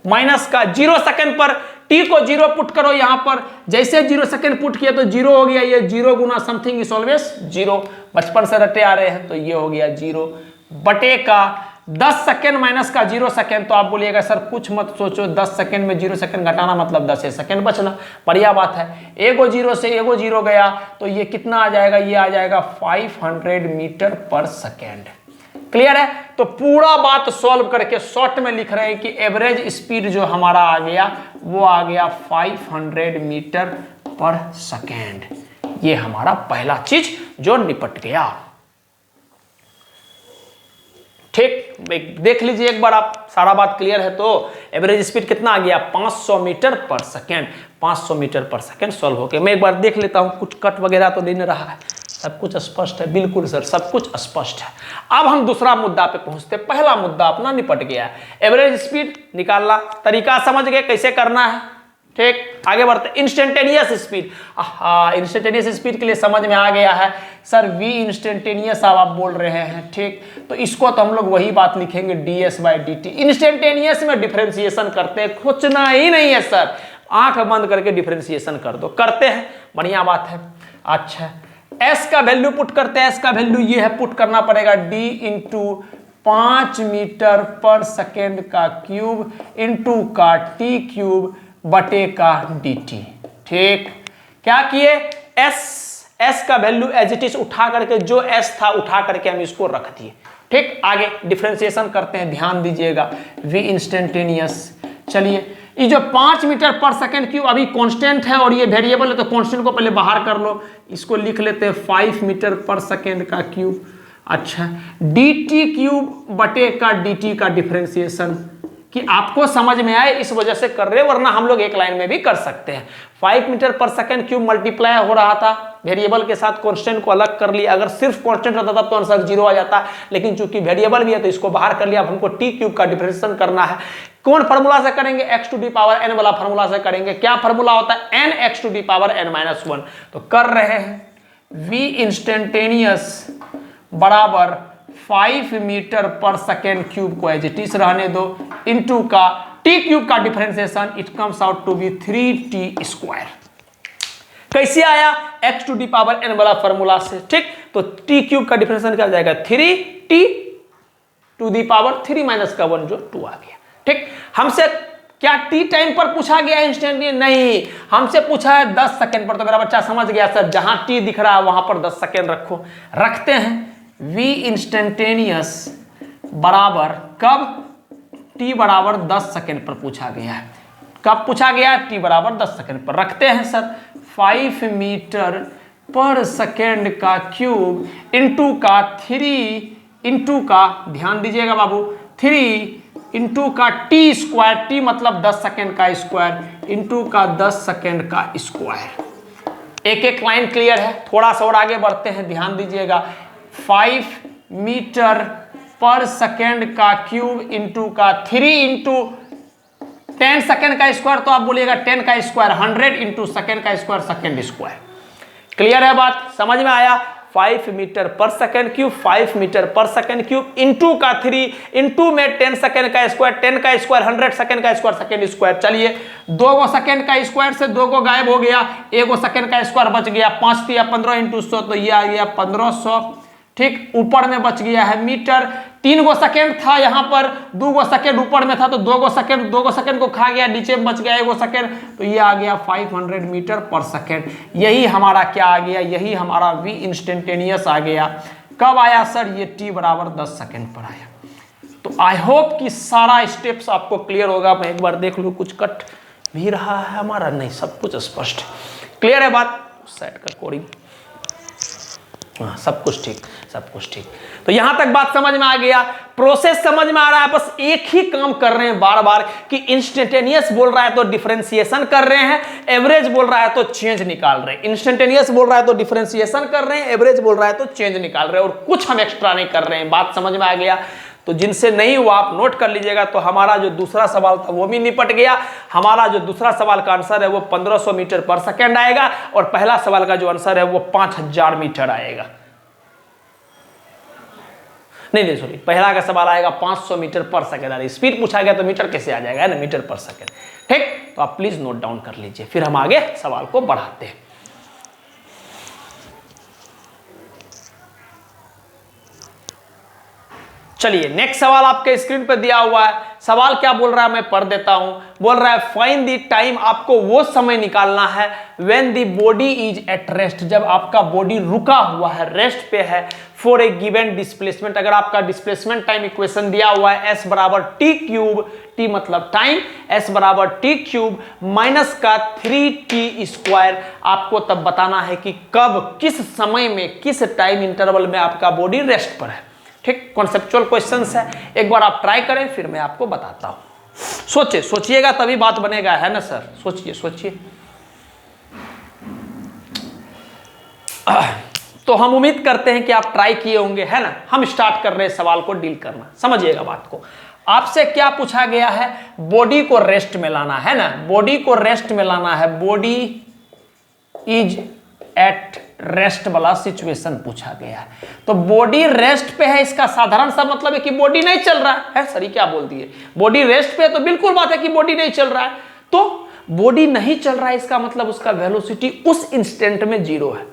माइनस का 0 सेकंड पर टी को 0 पुट करो, यहां पर जैसे 0 सेकंड पुट किया तो 0 हो गया, ये 0 गुना समथिंग इज ऑलवेज 0, बचपन से रटे आ रहे हैं तो ये हो गया 0, बटे का 10 सेकंड माइनस का 0 सेकंड। तो आप बोलिएगा सर कुछ मत सोचो, 10 सेकंड में 0 सेकंड घटाना मतलब 10 सेकंड बचना, बढ़िया बात है। एगो 0 से एगो 0 गया तो ये कितना आ जाएगा, ये आ जाएगा 500 मीटर पर सेकेंड। क्लियर है, तो पूरा बात सॉल्व करके शॉर्ट में लिख रहे हैं कि एवरेज स्पीड जो हमारा आ गया वो आ गया 500 मीटर पर सेकेंड। ये हमारा पहला चीज जो निपट गया। ठीक, देख लीजिए एक बार, आप सारा बात क्लियर है तो एवरेज स्पीड कितना आ गया 500 मीटर पर सेकेंड, 500 मीटर पर सेकेंड सॉल्व हो गया। मैं एक बार देख लेता हूं, कुछ कट वगैरह तो नहीं रहा है, सब कुछ स्पष्ट है, बिल्कुल सर सब कुछ स्पष्ट है। अब हम दूसरा मुद्दा पे पहुंचते, पहला मुद्दा अपना निपट गया, एवरेज स्पीड निकालना, तरीका समझ गए कैसे करना है। ठीक, आगे बढ़ते, इंस्टेंटेनियस स्पीड। इंस्टेंटेनियस स्पीड के लिए समझ में आ गया है सर, वी इंस्टेंटेनियस आप बोल रहे हैं। ठीक, तो इसको तो हम लोग वही बात लिखेंगे ds/dt। इंस्टेंटेनियस में डिफरेंशिएशन करते हैं, खोजना ही नहीं है सर, आंख बंद करके डिफरेंशिएशन कर दो, करते हैं, बढ़िया बात है। अच्छा, एस का वैल्यू पुट करते हैं, एस का वैल्यू ये है, पुट करना पड़ेगा d इंटू 5 मीटर पर सेकेंड का क्यूब इंटू का टी क्यूब बटे का dt। ठीक, क्या किए, एस का वैल्यू एज इट इज उठा करके, जो एस था उठा करके हम इसको रख दिए। ठीक, आगे डिफरेंशिएशन करते हैं, ध्यान दीजिएगा, वी इंस्टेंटेनियस। चलिए, ये जो 5 मीटर पर सेकेंड क्यूब अभी कांस्टेंट है और ये वेरिएबल है, तो कांस्टेंट को पहले बाहर कर लो, इसको लिख लेते हैं 5 मीटर पर सेकेंड का क्यूब। अच्छा, dt क्यूब बटे का dt का डिफरेंशिएशन, कि आपको समझ में आए इस वजह से कर रहे, वरना हम लोग एक लाइन में भी कर सकते हैं। 5 मीटर पर सेकेंड क्यूब मल्टीप्लाई हो रहा था, वेरिएबल के साथ कांस्टेंट को अलग कर लिया, अगर सिर्फ कांस्टेंट रहता तो आंसर 0 आ जाता, लेकिन चूंकि वेरिएबल भी है तो इसको बाहर कर लिया। अब हमको टी क्यूब का डिफरेंशिएशन करना है, कौन फार्मूला से करेंगे, x to the power n वाला फार्मूला से करेंगे। क्या फार्मूला होता है, n x to the power n-1। तो कर रहे हैं, v इंस्टेंटेनियस बराबर 5 मीटर पर सेकेंड क्यूब को एज इट इज रहने दो, इनटू का टी क्यूब का differentiation, it comes out to be 3t square. कैसे आया, x to the power n वाला फार्मूला से। ठीक, तो टी क्यूब का डिफरेंशिएशन क्या हो जाएगा, 3t to the power 3 minus का 1 जो 2 आ गया। ठीक, हमसे क्या टी टाइम पर पूछा गया है इंस्टेंटेनियस? नहीं, हमसे पूछा है 10 सेकेंड पर। तो मेरा बच्चा समझ गया सर, जहां टी दिख रहा है वहां पर 10 सेकेंड रखो। रखते हैं v इंस्टेंटेनियस बराबर कब? t बराबर 10 सेकेंड पर पूछा गया है। कब पूछा गया है? t बराबर 10 सेकेंड पर। रखते हैं सर 5 मीटर पर सेकेंड का क्यूब इंटू का 3 इंटू का, ध्यान दीजिएगा बाबू, 3 इंटू का टी स्क्वायर, टी मतलब 10 सेकेंड का स्क्वायर, इंटू का 10 सेकेंड का स्क्वायर। एक एक लाइन क्लियर है? थोड़ा सा और आगे बढ़ते हैं, ध्यान दीजिएगा। 5 मीटर पर सेकेंड का क्यूब इंटू का 3 इंटू 10 सेकेंड का स्क्वायर, तो आप बोलिएगा 10 का स्क्वायर 100 इंटू सेकेंड का स्क्वायर सेकेंड स्क्वायर। क्लियर है बात? समझ में आया? 5 मीटर पर सेकेंड क्यूब, 5 मीटर पर सेकेंड क्यूब इंटू का 3 इंटू में 10 सेकेंड का स्क्वायर, 10 का स्क्वायर 100 सेकेंड का स्क्वायर सेकेंड स्क्वायर। चलिए 2 सेकेंड का स्क्वायर से 2 गायब हो गया, 1 सेकेंड का स्क्वायर बच गया, 5 या 15 इंटू 100, तो ये आ गया 1500। ठीक, ऊपर में बच गया है मीटर। 3 सेकेंड था यहाँ पर, 2 सेकेंड ऊपर में था, तो 2 सेकेंड को खा गया, नीचे में बच गया 1 सेकेंड, तो ये आ गया 500 मीटर पर सेकेंड। यही हमारा क्या आ गया? यही हमारा v इंस्टेंटेनियस आ गया। कब आया सर? ये t बराबर 10 सेकेंड पर आया। तो आई होप कि सारा स्टेप्स आपको क्लियर होगा। मैं एक बार देख लूँ, कुछ कट भी रहा है हमारा? नहीं, सब कुछ स्पष्ट है। क्लियर है बात? सेट कर कोडिंग, हाँ सब कुछ ठीक, सब कुछ ठीक। तो यहां तक बात समझ में आ गया, प्रोसेस समझ में आ रहा है। बस एक ही काम कर रहे हैं बार बार कि इंस्टेंटेनियस बोल रहा है तो डिफरेंशिएशन कर रहे हैं, एवरेज बोल रहा है तो चेंज निकाल रहे हैं। इंस्टेंटेनियस बोल रहा है तो डिफरेंशिएशन कर रहे हैं, एवरेज बोल रहा है तो चेंज निकाल रहे हैं, और कुछ हम एक्स्ट्रा नहीं कर रहे हैं। बात समझ में आ गया? तो जिनसे नहीं हुआ आप नोट कर लीजिएगा। तो हमारा जो दूसरा सवाल था वो भी निपट गया। हमारा जो दूसरा सवाल का आंसर है वो 1500 मीटर पर सेकेंड आएगा, और पहला सवाल का जो आंसर है वो 5000 मीटर आएगा। नहीं सॉरी, पहला का सवाल आएगा 500 मीटर पर सेकेंड। स्पीड पूछा गया तो मीटर कैसे आ जाएगा ना, मीटर पर सेकेंड। ठीक, तो आप प्लीज नोट डाउन कर लीजिए, फिर हम आगे सवाल को बढ़ाते हैं। चलिए नेक्स्ट सवाल आपके स्क्रीन पर दिया हुआ है। सवाल क्या बोल रहा है मैं पढ़ देता हूं। बोल रहा है फाइंड द टाइम, आपको वो समय निकालना है when the body is at rest, जब आपका बॉडी रुका हुआ है, रेस्ट पे है, फॉर ए गिवन डिस्प्लेसमेंट। अगर आपका डिस्प्लेसमेंट टाइम इक्वेशन दिया हुआ है s बराबर टी क्यूब, टी मतलब टाइम, s बराबर टी क्यूब माइनस का 3t स्क्वायर, आपको तब बताना है कि कब, किस समय में, किस टाइम इंटरवल में आपका बॉडी रेस्ट पर है। ठीक, कॉन्सेप्चुअल क्वेश्चंस है, एक बार आप ट्राई करें फिर मैं आपको बताता हूं। सोचिए, सोचिएगा तभी बात बनेगा, है ना सर? सोचिए सोचिए। तो हम उम्मीद करते हैं कि आप ट्राई किए होंगे, है ना। हम स्टार्ट कर रहे हैं सवाल को डील करना। समझिएगा बात को। आपसे क्या पूछा गया है? बॉडी को रेस्ट में लाना है ना, बॉडी को रेस्ट में लाना है। बॉडी इज एट रेस्ट वाला सिचुएशन पूछा गया है। तो बॉडी रेस्ट पे है, इसका साधारण सा मतलब है कि बॉडी नहीं चल रहा है। सर क्या बोल दिए? बॉडी रेस्ट पे है तो बिल्कुल बात है कि बॉडी नहीं चल रहा है। तो बॉडी नहीं चल रहा है, इसका मतलब उसका वेलोसिटी उस इंस्टेंट में 0 है।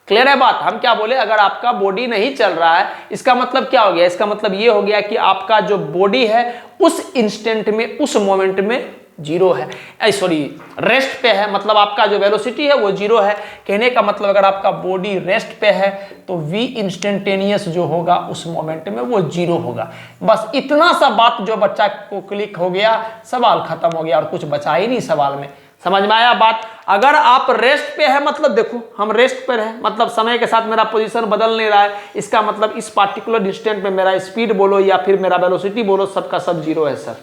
क्लियर है बात? हम क्या बोले? अगर आपका बॉडी नहीं चल रहा है, इसका मतलब क्या हो गया? इसका मतलब ये हो गया कि आपका जो बॉडी है उस इंस्टेंट में, उस मोमेंट में 0 है, सॉरी रेस्ट पे है, मतलब आपका जो वेलोसिटी है वो 0 है। कहने का मतलब अगर आपका बॉडी रेस्ट पे है तो v इंस्टेंटेनियस जो होगा उस मोमेंट में वो 0 होगा। बस इतना सा बात जो बच्चा को क्लिक हो गया, सवाल खत्म हो गया और कुछ बचा ही नहीं सवाल में। समझ में आया बात? अगर आप रेस्ट पे है, मतलब देखो हम रेस्ट पे है, मतलब समय के साथ मेरा पोजीशन बदल नहीं रहा है, इसका मतलब इस पार्टिकुलर इंस्टेंट में मेरा स्पीड बोलो या फिर मेरा वेलोसिटी बोलो, सबका सब 0 है सर।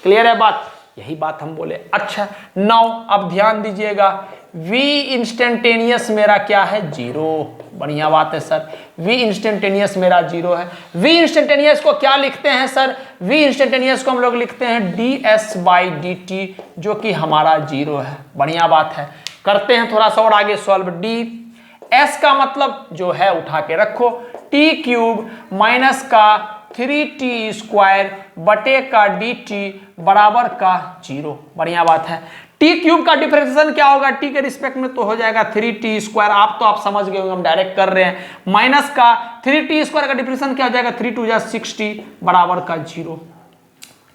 क्लियर है बात? यही बात हम बोले। अच्छा नाउ अब ध्यान दीजिएगा, v इंस्टेंटेनियस मेरा क्या है? 0। बढ़िया बात है सर, v इंस्टेंटेनियस मेरा 0 है। v इंस्टेंटेनियस को क्या लिखते हैं सर? v इंस्टेंटेनियस को हम लोग लिखते हैं ds/dt, जो कि हमारा 0 है। बढ़िया बात है। करते हैं थोड़ा सा और आगे सॉल्व। ds का मतलब जो है उठा के रखो, t क्यूब माइनस का 3t स्क्वायर बटे का dt बराबर का 0। बढ़िया बात है। t क्यूब का डिफरेंशिएशन क्या होगा? t के रिस्पेक्ट में तो हो जाएगा 3t स्क्वायर, आप समझ गए होंगे, हम डायरेक्ट कर रहे हैं। माइनस का 3t स्क्वायर का डिफरेंशिएशन क्या हो जाएगा? 3 2 जा 6t बराबर का 0।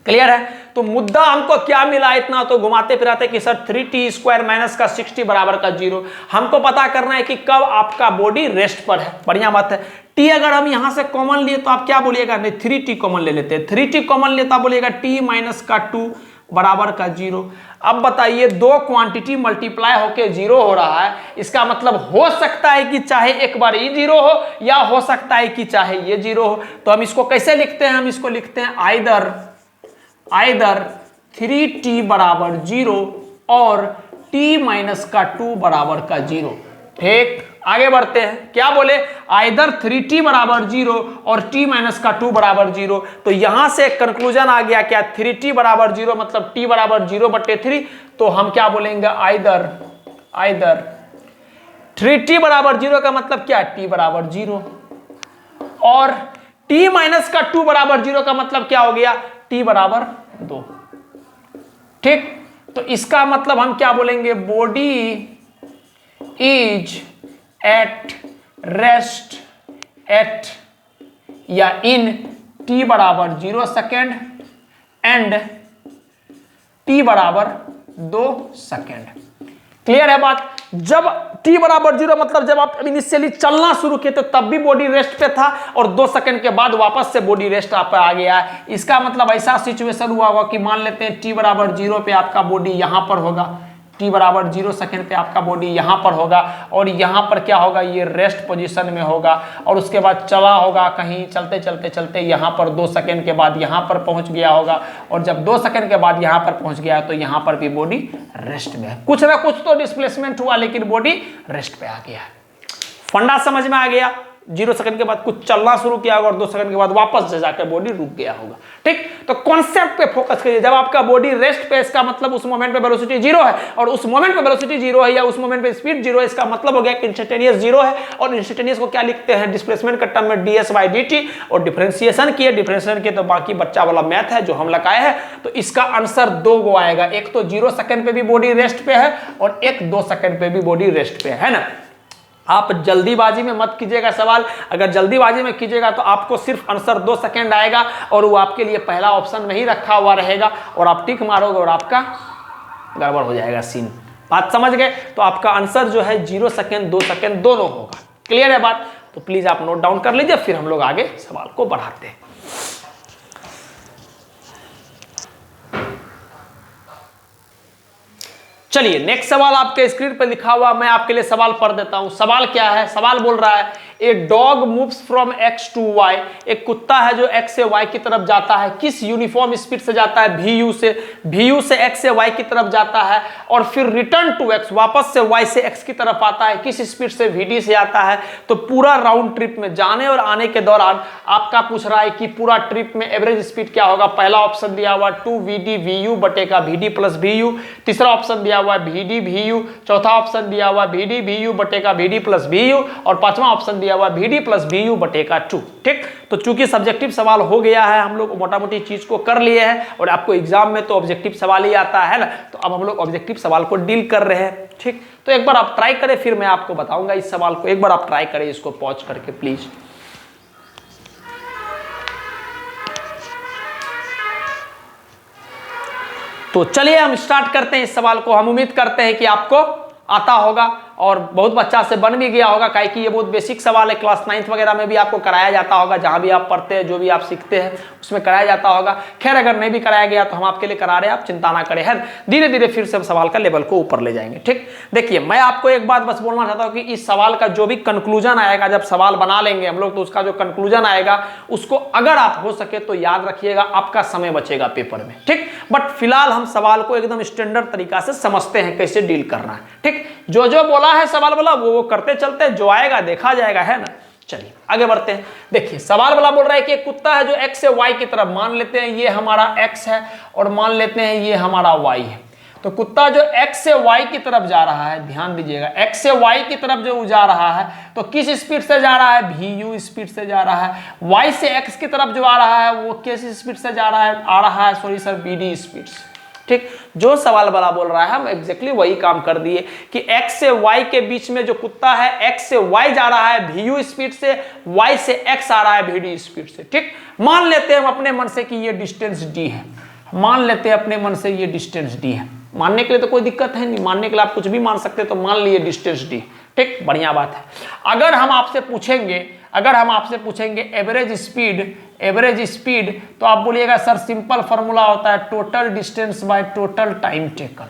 क्लियर है? तो मुद्दा हमको क्या मिला, इतना तो घुमाते फिराते कि सर 3t² माइनस का 60 बराबर का 0। हमको पता करना है कि कब आपका बॉडी रेस्ट पर है। बढ़िया बात है। t अगर हम यहां से कॉमन लिए तो आप क्या बोलिएगा, नहीं 3t कॉमन ले लेते हैं। 3t कॉमन लेता बोलिएगा t माइनस का 2 बराबर का 0। अब बताइए, दो क्वांटिटी मल्टीप्लाई होके 0 हो रहा है, इसका मतलब हो सकता है कि चाहे एक बार ये 0 हो या हो सकता है कि चाहे ये 0 हो। तो हम इसको कैसे लिखते हैं, हम इसको लिखते हैं आइदर 3t बराबर 0 और t माइनस का 2 बराबर का 0। ठीक, आगे बढ़ते हैं। क्या बोले, आइदर 3t बराबर 0 और t माइनस का 2 बराबर 0। तो यहां से एक कंक्लूजन आ गया, क्या 3t बराबर 0 मतलब t बराबर 0/3। तो हम क्या बोलेंगे, आइदर 3t बराबर 0 का मतलब क्या, t बराबर 0 और t माइनस का 2 बराबर 0 का मतलब क्या हो गया, t बराबर 2। ठीक, तो इसका मतलब हम क्या बोलेंगे, body is at rest at या इन t बराबर 0 सेकेंड एंड t बराबर 2 सेकेंड। क्लियर है बात? जब t बराबर 0 मतलब जब आप इनिशियली चलना शुरू किए तो तब भी बॉडी रेस्ट पे था और 2 सेकंड के बाद वापस से बॉडी रेस्ट आप आ गया है। इसका मतलब ऐसा सिचुएशन हुआ होगा कि मान लेते हैं t बराबर 0 पे आपका बॉडी यहां पर होगा, t बराबर 0 सेकंड पे आपका बॉडी यहां पर होगा और यहां पर क्या होगा, ये रेस्ट पोजीशन में होगा और उसके बाद चला होगा कहीं, चलते चलते चलते यहां पर 2 सेकंड के बाद यहां पर पहुंच गया होगा और जब 2 सेकंड के बाद यहां पर पहुंच गया तो यहां पर भी बॉडी रेस्ट में है। कुछ ना कुछ तो डिस्प्लेसमेंट हुआ लेकिन बॉडी रेस्ट पे आ गया है। फंडा समझ में आ गया? 0 सेकंड के बाद कुछ चलना शुरू किया होगा और 2 सेकंड के बाद वापस से जाकर बॉडी रुक गया होगा। ठीक, तो कॉन्सेप्ट पे फोकस करिए। जब आपका बॉडी रेस्ट पे, इसका मतलब उस मोमेंट पे वेलोसिटी 0 है और उस मोमेंट पे वेलोसिटी 0 है या उस मोमेंट पे स्पीड 0 है, इसका मतलब हो गया कि इंस्टेंटेनियस 0 है। और इंस्टेंटेनियस को क्या लिखते हैं, डिस्प्लेसमेंट का टर्म में ds/dt और डिफरेंशिएशन किए, डिफरेंशिएशन किए तो बाकी बच्चा वाला मैथ है जो हम लगाए हैं। तो इसका आंसर 2 गो आएगा, एक तो 0 सेकंड पे भी बॉडी रेस्ट पे है और एक 2 सेकंड पे भी बॉडी रेस्ट पे है ना। आप जल्दीबाजी में मत कीजिएगा सवाल, अगर जल्दीबाजी में कीजिएगा तो आपको सिर्फ आंसर 2 सेकंड आएगा और वो आपके लिए पहला ऑप्शन में ही रखा हुआ रहेगा और आप टिक मारोगे और आपका गड़बड़ हो जाएगा सीन। बात समझ गए? तो आपका आंसर जो है 0 सेकंड 2 सेकंड दोनों होगा। क्लियर है बात? तो प्लीज आप नोट डाउन कर लीजिए, फिर हम लोग आगे सवाल को बढ़ाते हैं। चलिए नेक्स्ट सवाल आपके स्क्रीन पर लिखा हुआ, मैं आपके लिए सवाल पढ़ देता हूं। सवाल क्या है? सवाल बोल रहा है a dog moves from x to y। एक कुत्ता है जो x से y की तरफ जाता है। किस यूनिफॉर्म स्पीड से जाता है? vu से x से y की तरफ जाता है और फिर रिटर्न टू x, वापस से y से x की तरफ आता है। किस स्पीड से? vd से आता है। तो पूरा राउंड ट्रिप में जाने और आने के दौरान आपका पूछ रहा है कि पूरा ट्रिप में एवरेज स्पीड क्या होगा। पहला ऑप्शन दिया हुआ 2vd vu बटेगा vd plus vu। तीसरा ऑप्शन दिया हुआ vd vu। चौथा ऑप्शन दिया हुआ vd vu बटेगा vd plus vu और पांचवा ऑप्शन दिया हुआ vd प्लस vu बटेगा 2। ठीक, तो चूंकि सब्जेक्टिव सवाल हो गया है, हम लोग मोटा मोटी चीज को कर लिए हैं और आपको एग्जाम में तो ऑब्जेक्टिव सवाल ही आता है ना, तो अब हम लोग ऑब्जेक्टिव सवाल को डील कर रहे हैं। ठीक, तो एक बार आप ट्राई करें, फिर मैं आपको बताऊंगा इस सवाल को। एक बार आप ट्राई करें इसको पॉज करके प्लीज। तो चलिए हम स्टार्ट करते हैं इस सवाल को। हम उम्मीद करते हैं कि आपको आता होगा और बहुत बच्चा से बन भी गया होगा, काहे कि ये बहुत बेसिक सवाल है। क्लास 9th वगैरह में भी आपको कराया जाता होगा, जहां भी आप पढ़ते हैं, जो भी आप सीखते हैं उसमें कराया जाता होगा। खैर अगर नहीं भी कराया गया तो हम आपके लिए करा रहे हैं, आप चिंता ना करें, है। धीरे धीरे फिर से हम सवाल का लेवल को ऊपर ले जाएंगे। ठीक, देखिए मैं आपको एक बात बस बोलना चाहता हूँ कि इस सवाल का जो भी कंक्लूजन आएगा, जब सवाल बना लेंगे हम लोग, तो उसका जो कंक्लूजन आएगा उसको अगर आप हो सके तो याद रखिएगा, आपका समय बचेगा पेपर में। ठीक, बट फिलहाल हम सवाल को एकदम स्टैंडर्ड तरीका से समझते हैं कैसे डील करना है। ठीक, जो जो बोला है सवाल वाला वो करते चलते, जो आएगा देखा जाएगा, है ना। चलिए आगे बढ़ते हैं। देखिए सवाल वाला बोल रहा है कि एक कुत्ता है जो x से y की तरफ, मान लेते हैं ये हमारा x है और मान लेते हैं ये हमारा y है। तो कुत्ता जो x से y की तरफ जा रहा है, ध्यान दीजिएगा, x से y की तरफ जो जा रहा है तो किस स्पीड से जा रहा है? vu स्पीड से जा रहा है। y से x की तरफ जो आ रहा है वो किस स्पीड से जा रहा है? आ रहा है सॉरी सर vd स्पीड से। ठीक, जो सवाल वाला बोल रहा है हम एग्जैक्टली वही काम कर दिए कि x से y के बीच में जो कुत्ता है, x से y जा रहा है vu स्पीड से, y से x आ रहा है vd स्पीड से। ठीक, मान लेते हैं हम अपने मन से कि ये डिस्टेंस d है। मान लेते हैं अपने मन से ये डिस्टेंस डी है। मानने के लिए तो कोई दिक्कत है नहीं, मानने के लिए आप कुछ भी मान सकते हैं, तो मान लिए डिस्टेंस डी। ठीक, बढ़िया बात है। अगर हम आपसे पूछेंगे एवरेज स्पीड, तो आप बोलिएगा सर सिंपल फॉर्मूला होता है total distance by total time taken.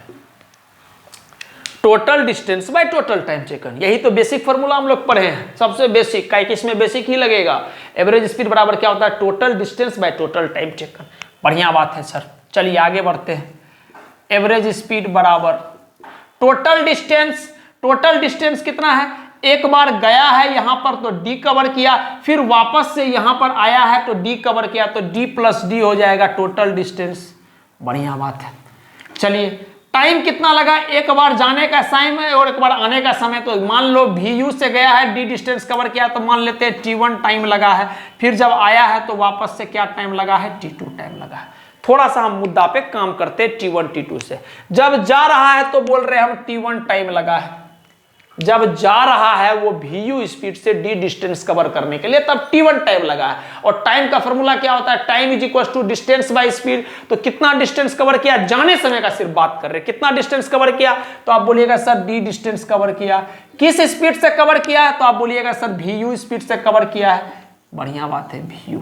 Total distance by total time taken, यही तो बेसिक फॉर्मूला हम लोग पढ़े हैं, सबसे बेसिक, काहे कि इसमें बेसिक ही लगेगा। एवरेज स्पीड बराबर क्या होता है, total distance by total time taken. बढ़िया बात है सर, चलिए आगे बढ़ते हैं। एवरेज स्पीड बराबर टोटल डिस्टेंस कितना है, एक बार गया है यहां पर तो डी कवर किया, फिर वापस से यहां पर आया है तो डी कवर किया, तो डी प्लस डी हो जाएगा टोटल डिस्टेंस। बढ़िया बात है। चलिए टाइम कितना लगा, एक बार जाने का समय और एक बार आने का समय, तो मान लो VU से गया है, डी डिस्टेंस कवर किया, तो मान लेते हैं T1 टाइम लगा है, फिर जब आया है तो वापस से क्या टाइम लगा है, T2 टाइम लगा है। थोड़ा सा हम मुद्दा पे काम करते हैं T1 T2 से। जब जा रहा है तो बोल रहे हैं हम T1 टाइम लगा है, जब जा रहा है वो VU स्पीड से डी डिस्टेंस कवर करने के लिए, तब T1 टाइम लगा है। और टाइम का फॉर्मूला क्या होता है, time is equal to distance by speed. तो कितना डिस्टेंस कवर किया, जाने समय का सिर्फ बात कर रहे हैं, कितना डिस्टेंस कवर किया, तो आप बोलिएगा सर डी डिस्टेंस कवर किया। किस स्पीड से कवर किया है, तो आप बोलिएगा सर VU स्पीड से कवर किया है। बढ़िया बात है, VU।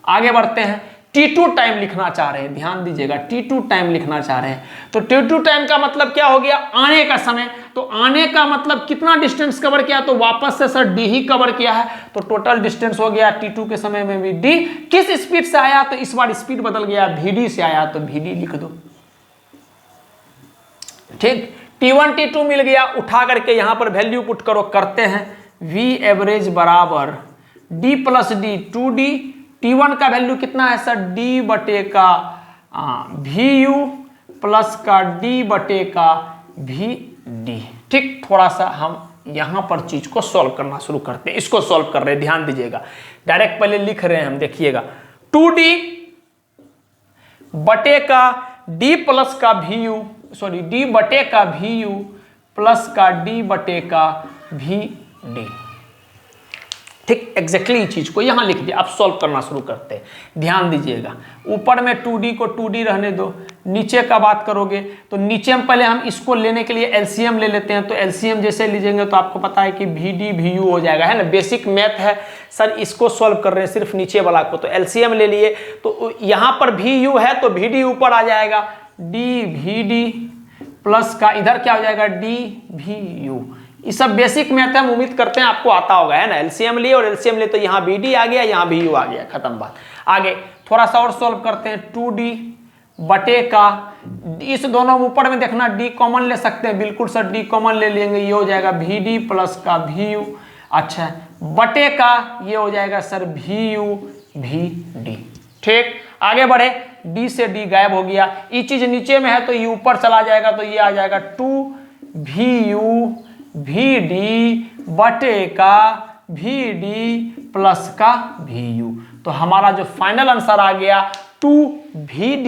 आगे बढ़ते हैं, T2 टाइम लिखना चाह रहे हैं, ध्यान दीजिएगा, T2 टाइम लिखना चाह रहे हैं। तो T2 टाइम का मतलब क्या हो गया, आने का समय। तो आने का मतलब कितना डिस्टेंस कवर किया, तो वापस से सर डी ही कवर किया है, तो टोटल डिस्टेंस हो गया T2 के समय में भी डी। किस स्पीड से आया, तो इस बार स्पीड बदल गया, VD से आया तो VD लिख दो। ठीक, T1 T2 मिल गया, उठा करके यहां पर वैल्यू पुट करो, करते हैं। V एवरेज बराबर D plus D 2D। T1 का वैल्यू कितना है सर, D बटे का VU प्लस का D बटे का VD। ठीक, थोड़ा सा हम यहां पर चीज को सॉल्व करना शुरू करते हैं। इसको सॉल्व कर रहे हैं, ध्यान दीजिएगा, डायरेक्ट पहले लिख रहे हैं हम, देखिएगा 2D बटे का D प्लस का VU, सॉरी D बटे का VU प्लस का D बटे का VD। ठीक, एग्जैक्टली चीज को यहां लिख दिया। अब सॉल्व करना शुरू करते हैं, ध्यान दीजिएगा। ऊपर में 2D को 2D रहने दो, नीचे का बात करोगे तो नीचे में पहले हम इसको लेने के लिए LCM ले लेते हैं। तो LCM जैसे लीजिएंगे तो आपको पता है कि VD VU हो जाएगा, है ना, बेसिक मैथ है सर। इसको सॉल्व कर रहे हैं सिर्फ नीचे वाला को, तो LCM ले लिए, तो यहां पर VU है तो VD ऊपर आ जाएगा, D VD प्लस का इधर क्या हो जाएगा, D VU। ये सब बेसिक मैथ है, हम उम्मीद करते हैं आपको आता होगा, है ना। LCM लिए और LCM लिए तो यहाँ BD आ गया, यहाँ VU आ गया, खत्म बात। आगे थोड़ा सा और सॉल्व करते हैं। 2D बटे का, इस दोनों ऊपर में देखना D कॉमन ले सकते हैं, बिल्कुल सर D कॉमन ले लेंगे, ये हो जाएगा VD प्लस का VU। अच्छा, बटे का ये हो जाएगा सर VU VD। ठीक, आगे बढ़े, D से D गायब हो गया, ये चीज नीचे में है तो ये ऊपर चला जाएगा, तो ये आ जाएगा 2VU VD बटे का VD प्लस का VU। तो हमारा जो फाइनल आंसर आ गया 2VD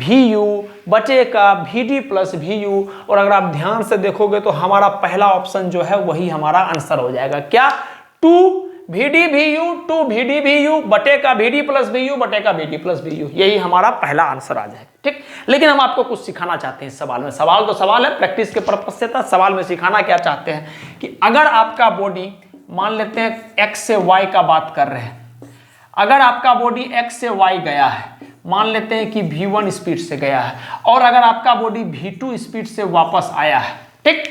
VU बटे का VD प्लस VU। और अगर आप ध्यान से देखोगे तो हमारा पहला ऑप्शन जो है वही हमारा आंसर हो जाएगा, क्या, 2VD VU बटे का VD प्लस VU बटे का VD प्लस VU, यही हमारा पहला आंसर आ जाएगा। ठीक, लेकिन हम आपको कुछ सिखाना चाहते हैं इस सवाल में। सवाल तो सवाल है, प्रैक्टिस के पर्पज से था, सवाल में सिखाना क्या चाहते हैं कि अगर आपका बॉडी, मान लेते हैं X से Y का बात कर रहे हैं, अगर आपका बॉडी X से Y गया है, मान लेते हैं कि V1 स्पीड से गया है, और अगर आपका बॉडी V2 स्पीड से वापस आया है। ठीक,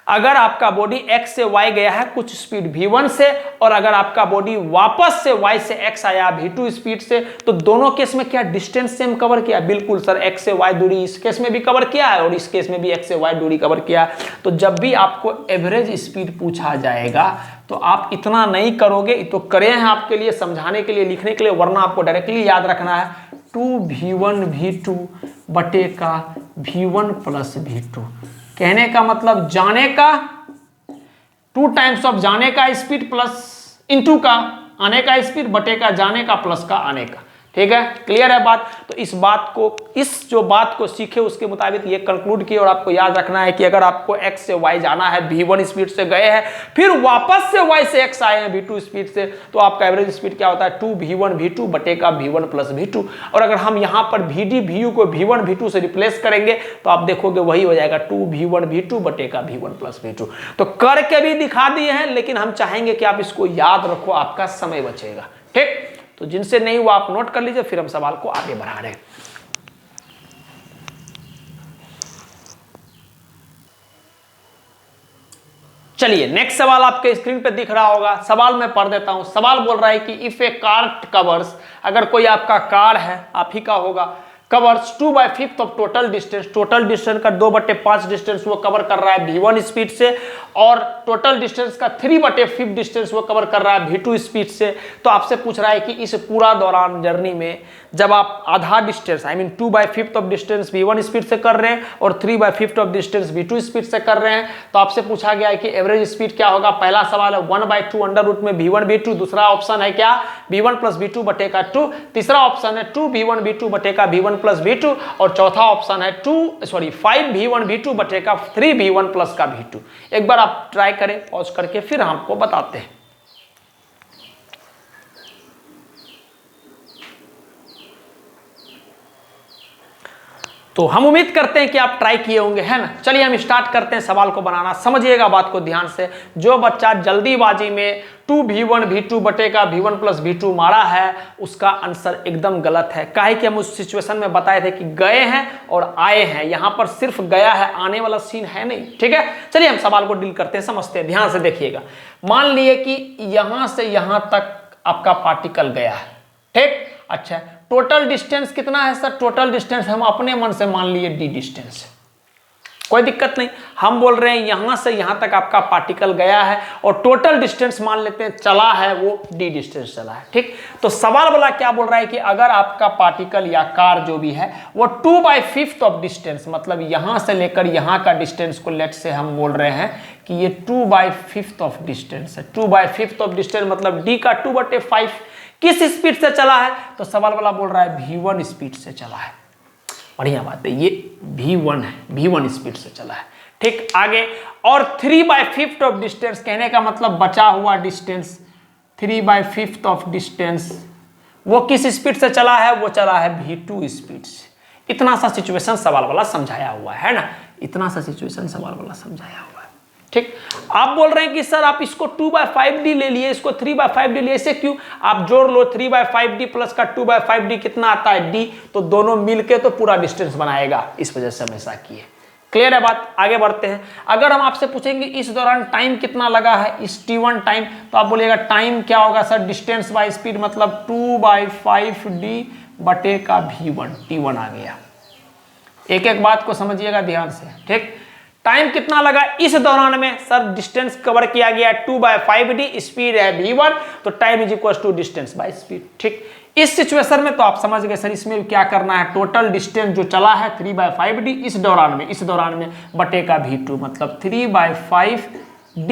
अगर आपका बॉडी X से Y गया है कुछ स्पीड V1 से, और अगर आपका बॉडी वापस से Y से X आया V2 स्पीड से, तो दोनों केस में क्या डिस्टेंस सेम कवर किया, बिल्कुल सर, X से Y दूरी इस केस में भी कवर किया है और इस केस में भी X से Y दूरी कवर किया है। तो जब भी आपको एवरेज स्पीड पूछा जाएगा तो आप इतना नहीं करोगे, तो करे हैं आपके लिए समझाने के लिए, लिखने के लिए, वरना आपको डायरेक्टली याद रखना है 2V1 V2 बटे का V1 प्लस V2। कहने का मतलब जाने का 2 टाइम्स ऑफ जाने का स्पीड प्लस इनटू का आने का स्पीड बटे का जाने का प्लस का आने का। ठीक है, क्लियर है बात। तो इस बात को, इस जो बात को सीखे उसके मुताबिक ये कंक्लूड किए। और आपको याद रखना है कि अगर आपको x से y जाना है, v1 स्पीड से गए हैं, फिर वापस से y से x आए हैं v2 स्पीड से, तो आपका एवरेज स्पीड क्या होता है 2v1 v2 बटे का v1 प्लस v2। और अगर हम यहाँ पर vd vu को v1 v2 से रिप्लेस करेंगे तो आप देखोगे वही हो जाएगा 2v1 v2 बटे का v1 प्लस v2। तो करके भी दिखा दिए हैं, लेकिन हम चाहेंगे कि आप इसको याद रखो, आपका समय बचेगा। ठीक, तो जिनसे नहीं हुआ आप नोट कर लीजिए, फिर हम सवाल को आगे बढ़ा रहे हैं। चलिए नेक्स्ट सवाल आपके स्क्रीन पे दिख रहा होगा। सवाल मैं पढ़ देता हूं। सवाल बोल रहा है कि इफ ए कार कवर्स, अगर कोई आपका कार है, आप ही का होगा, covers 2/5 of total distance, total distance का 2/5 डिस्टेंस वो कवर कर रहा है v1 स्पीड से, और टोटल डिस्टेंस का 3/5 डिस्टेंस वो कवर कर रहा है v2 स्पीड से। तो आपसे पूछ रहा है कि इस पूरा दौरान जर्नी में जब आप आधा distance, I mean 2/5 of distance v1 speed से कर रहे हैं और 3/5 ऑफ डिस्टेंस v2 स्पीड से कर रहे हैं, तो आपसे पूछा गया है कि एवरेज स्पीड क्या होगा। पहला सवाल है 1/2 अंडर रूट में v1 v2, दूसरा ऑप्शन है क्या v1 प्लस v2 बटे का 2, तीसरा ऑप्शन है 2v1 v2 बटे का v1 प्लस v2, और चौथा ऑप्शन है 5v1 v2 बटे का 3v1 प्लस का v2। एक बार आप ट्राई करें पॉज करके, फिर हम आपको बताते हैं। तो हम उम्मीद करते हैं कि आप ट्राई किए होंगे, है ना। चलिए हम स्टार्ट करते हैं सवाल को बनाना। समझिएगा बात को ध्यान से। जो बच्चा जल्दीबाजी में 2v1 v2 बटे का v1 प्लस v2 मारा है, उसका आंसर एकदम गलत है। काहे कि हम उस सिचुएशन में बताए थे कि गए हैं और आए हैं, यहां पर सिर्फ गया है, आने वाला सीन है नहीं। ठीक है, चलिए हम सवाल को डील करते हैं, समझते हैं, ध्यान से देखिएगा। मान लिए कि यहां से यहां तक आपका पार्टिकल गया है। ठीक, अच्छा, टोटल डिस्टेंस कितना है सर? टोटल डिस्टेंस हम अपने मन से मान लिए d डिस्टेंस, कोई दिक्कत नहीं। हम बोल रहे हैं यहां से यहां तक आपका पार्टिकल गया है और टोटल डिस्टेंस मान लेते हैं चला है वो d डिस्टेंस चला है। ठीक, तो सवाल वाला क्या बोल रहा है कि अगर आपका पार्टिकल या कार जो भी है वो 2/5 ऑफ डिस्टेंस, मतलब यहां से लेकर यहां का डिस्टेंस को लेट से हम बोल रहे हैं कि ये 2/5 ऑफ डिस्टेंस है। 2/5 ऑफ डिस्टेंस मतलब d का 2/5 किस स्पीड से चला है? तो सवाल वाला बोल रहा है v1 स्पीड से चला है। बढ़िया बात है, ये v1 है, v1 स्पीड से चला है। ठीक, आगे, और 3/5 ऑफ डिस्टेंस कहने का मतलब बचा हुआ डिस्टेंस 3/5 ऑफ डिस्टेंस वो किस स्पीड से चला है? वो चला है v2 स्पीड से। इतना सा सिचुएशन सवाल वाला समझाया हुआ है ना, इतना सा सिचुएशन सवाल वाला समझाया हुआ है। ठीक, आप बोल रहे हैं कि सर आप इसको 2/5d ले लिए, इसको 3/5d लिए, ऐसे क्यों? आप जोड़ लो 3/5d प्लस का 2/5d कितना आता है d, तो दोनों मिलके तो पूरा डिस्टेंस बनाएगा, इस वजह से हमेशा किए। क्लियर है बात, आगे बढ़ते हैं। अगर हम आपसे पूछेंगे इस दौरान टाइम कितना लगा है, इस t1 टाइम, तो आप बोलिएगा टाइम क्या होगा सर? डिस्टेंस बाय स्पीड, मतलब 2/5d बटे का v1, t1 आ गया। एक एक बात को समझिएगा ध्यान से। ठीक, टाइम कितना लगा इस दौरान में? सर डिस्टेंस कवर किया गया 2/5d, स्पीड है v1, तो time is equal to distance by speed. ठीक, इस सिचुएशन में तो आप समझ गए सर, इसमें क्या करना है, टोटल डिस्टेंस जो चला है 3/5d इस दौरान में बटे का v2, मतलब 3/5d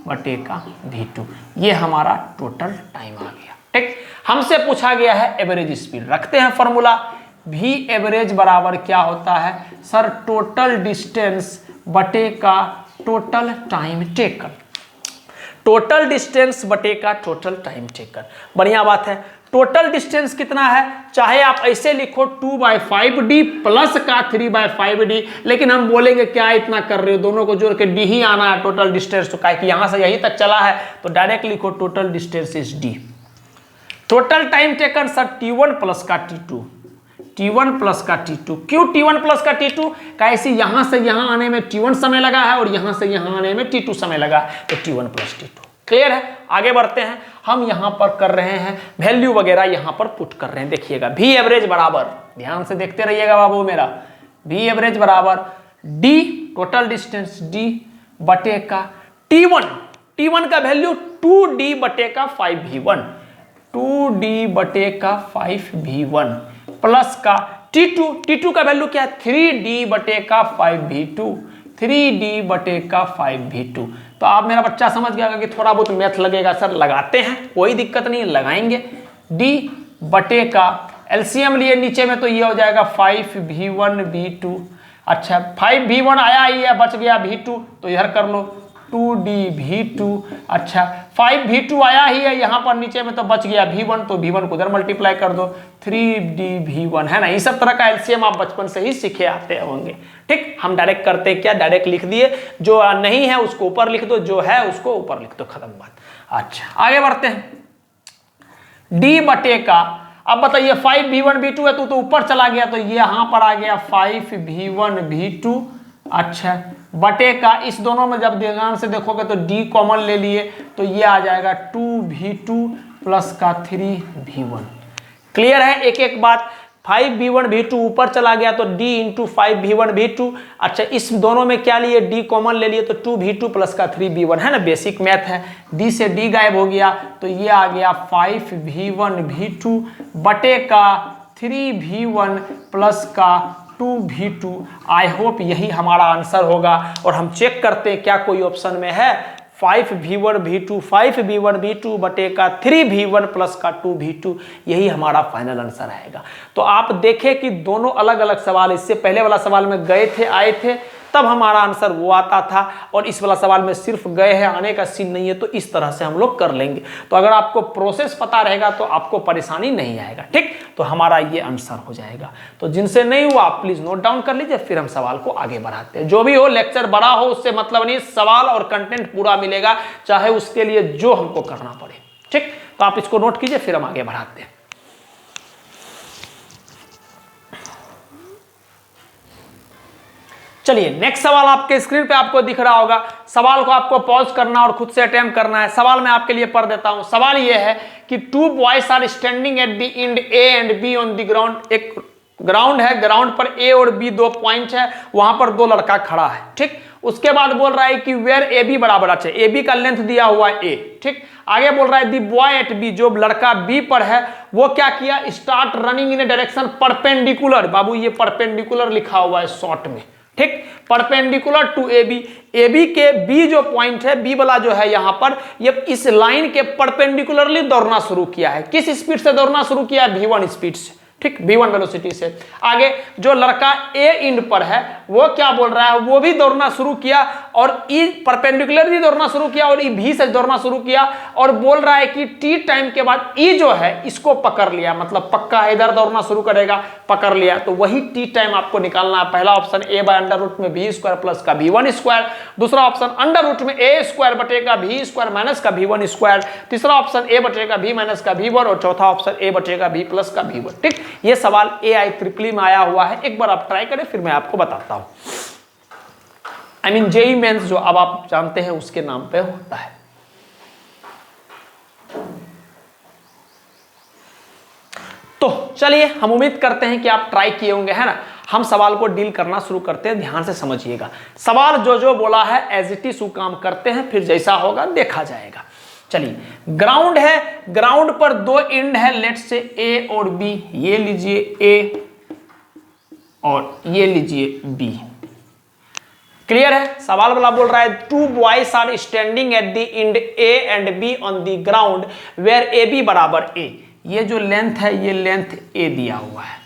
बटे का v2, ये हमारा टोटल टाइम आ गया। ठीक, हमसे पूछा गया है एवरेज स्पीड। रखते हैं फॉर्मूला, v एवरेज बराबर क्या होता है सर? टोटल डिस्टेंस बटे का total time taken, total distance बटे का टोटल टाइम टेकन। बढ़िया बात है। टोटल डिस्टेंस कितना है? चाहे आप ऐसे लिखो 2/5d प्लस का 3/5d, लेकिन हम बोलेंगे क्या इतना कर रहे हो, दोनों को जोड़ के d ही आना है टोटल डिस्टेंस, तो क्या कि यहां से यहीं तक चला है, तो डायरेक्ट लिखो total distance is d। Total time taken sir t1 plus का t2, t1 प्लस का t2। क्यों t1 प्लस का t2? कैसे यहां से यहां आने में t1 समय लगा है और यहां से यहां आने में t2 समय लगा है, तो t1 प्लस t2। क्लियर है, आगे बढ़ते हैं। हम यहां पर कर रहे हैं वैल्यू वगैरह यहां पर पुट कर रहे हैं। देखिएगा v एवरेज बराबर, ध्यान से देखते रहिएगा बाबू मेरा, v एवरेज बराबर d टोटल डिस्टेंस d बटे का t1 का वैल्यू 2d बटे का 5v1, 2d बटे का 5v1 प्लस का t2 का वैल्यू क्या है? 3d बटे का 5v2, 3d बटे का 5v2। तो आप मेरा बच्चा समझ गया कि थोड़ा बहुत मैथ लगेगा सर, लगाते हैं, कोई दिक्कत नहीं, लगाएंगे। d बटे का एलसीएम लिए नीचे में तो ये हो जाएगा 5v1v2। अच्छा 5v1 आया ही है, बच गया v2 तो इधर कर लो 2dv2। अच्छा 5v2 आया ही है यहाँ पर नीचे में तो बच गया v1, तो v1 को उधर मल्टीप्लाई कर दो 3dv1, है ना। इस सब तरह का एलसीएम आप बचपन से ही सीखे आते होंगे। ठीक, हम डायरेक्ट करते हैं क्या, डायरेक्ट लिख दिए, जो नहीं है उसको ऊपर लिख दो, जो है उसको ऊपर लिख दो, खत्म बात। अच्छा आगे बढ़ते हैं, d बटे का, अब बताइए 5v1v2 है तो ऊपर चला गया तो ये यहां पर आ गया 5v1v2। अच्छा बटे का, इस दोनों में जब ध्यान से देखोगे तो d कॉमन ले लिए तो ये आ जाएगा 2v2 प्लस का 3v1। क्लियर है एक एक बात। 5v1v2 ऊपर चला गया तो d इंटू 5v1v2। अच्छा इस दोनों में क्या लिए, d कॉमन ले लिए तो 2v2 प्लस का 3v1, है ना, बेसिक मैथ है। d से d गायब हो गया तो ये आ गया 5v1v2 बटे का 3v1 प्लस का 2v2। आई होप यही हमारा आंसर होगा। और हम चेक करते हैं क्या कोई ऑप्शन में है, 5v1v2 बटे का 3v1 प्लस का 2v2, यही हमारा फाइनल आंसर आएगा। तो आप देखें कि दोनों अलग अलग सवाल, इससे पहले वाला सवाल में गए थे आए थे तब हमारा आंसर वो आता था, और इस वाला सवाल में सिर्फ गए हैं आने का सीन नहीं है, तो इस तरह से हम लोग कर लेंगे। तो अगर आपको प्रोसेस पता रहेगा तो आपको परेशानी नहीं आएगा। ठीक, तो हमारा ये आंसर हो जाएगा। तो जिनसे नहीं हुआ आप प्लीज नोट डाउन कर लीजिए, फिर हम सवाल को आगे बढ़ाते हैं। जो भी हो, लेक्चर बड़ा हो उससे मतलब नहीं, सवाल और कंटेंट पूरा मिलेगा, चाहे उसके लिए जो हमको करना पड़े। ठीक, तो आप इसको नोट कीजिए, फिर हम आगे बढ़ाते हैं। चलिए नेक्स्ट सवाल आपके स्क्रीन पे आपको दिख रहा होगा। सवाल को आपको पॉज करना और खुद से अटेम्प्ट करना है। सवाल मैं आपके लिए पढ़ देता हूं। सवाल यह है कि 2 boys are standing at the end A and B on the ground. एक ग्राउंड है, ग्राउंड पर ए और बी 2 पॉइंट है, वहां पर 2 लड़का खड़ा है। ठीक, उसके बाद बोल रहा है कि वेयर ए बी बराबर, अच्छा ए बी का लेंथ दिया हुआ है ए। ठीक, आगे बोल रहा है दी बॉय एट बी, जो लड़का बी पर है वो क्या किया, start running in a direction perpendicular. बाबू ये परपेंडिकुलर लिखा हुआ है शॉर्ट में। ठीक, perpendicular to A B, A B के बी जो पॉइंट है, बी वाला जो है यहां पर, ये इस लाइन के परपेंडिकुलरली दौड़ना शुरू किया है। किस स्पीड से दौड़ना शुरू किया है, v1 स्पीड से। ठीक, v1 वेलोसिटी से। आगे जो लड़का ए इंड पर है वो क्या बोल रहा है, वो भी दौड़ना शुरू किया और ई परपेंडिकुलरली दौड़ना शुरू किया और ई भी से दौड़ना शुरू किया, और बोल रहा है कि टी टाइम के बाद ई जो है इसको पकड़ लिया, मतलब पक्का इधर दौड़ना शुरू करेगा, पकड़ लिया। तो वही टी टाइम आपको निकालना है। पहला option a by under root में बी स्क्वायर प्लस का v1 स्क्वायर, दूसरा ऑप्शन अंडर रूट में ए स्क्वायर बटेगा v स्क्वायर माइनस का v1 स्क्वायर, तीसरा ऑप्शन ए बटेगा v माइनस का v1 और चौथा ऑप्शन ए बटेगा v प्लस का v1। ठीक, ये सवाल AIEEE में आया हुआ है। एक बार आप ट्राई करें फिर मैं आपको बताता हूं। आई मीन जेईई मेंस जो अब आप जानते हैं उसके नाम पे होता है। तो चलिए हम उम्मीद करते हैं कि आप ट्राई किए होंगे, है ना। हम सवाल को डील करना शुरू करते हैं, ध्यान से समझिएगा। सवाल जो बोला है एज इट इज वो काम करते हैं, फिर जैसा होगा देखा जाएगा। चलिए ग्राउंड है, ग्राउंड पर 2 एंड है, लेट से ए और बी, ये लीजिए ए और ये लीजिए बी। क्लियर है। सवाल वाला बोल रहा है 2 boys are standing at the end A and B on the ground where A B बराबर ए। ये जो लेंथ है ये लेंथ ए दिया हुआ है।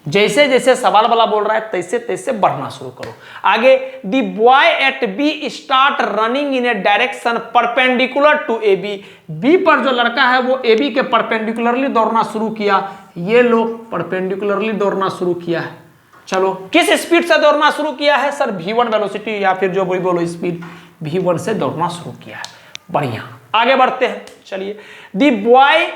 जैसे जैसे सवाल वाला बोल रहा है तैसे तैसे बढ़ना शुरू करो। आगे the boy at B start running in a direction perpendicular to A B. B पर जो लड़का है वो ए बी के परपेंडिकुलरली दौड़ना शुरू किया। ये लोग परपेंडिकुलरली दौड़ना शुरू किया है। चलो किस स्पीड से दौड़ना शुरू किया है सर, v1 वेलोसिटी या फिर जो भी बोलो स्पीड, v1 से दौड़ना शुरू किया है। बढ़िया, आगे बढ़ते हैं। चलिए the boy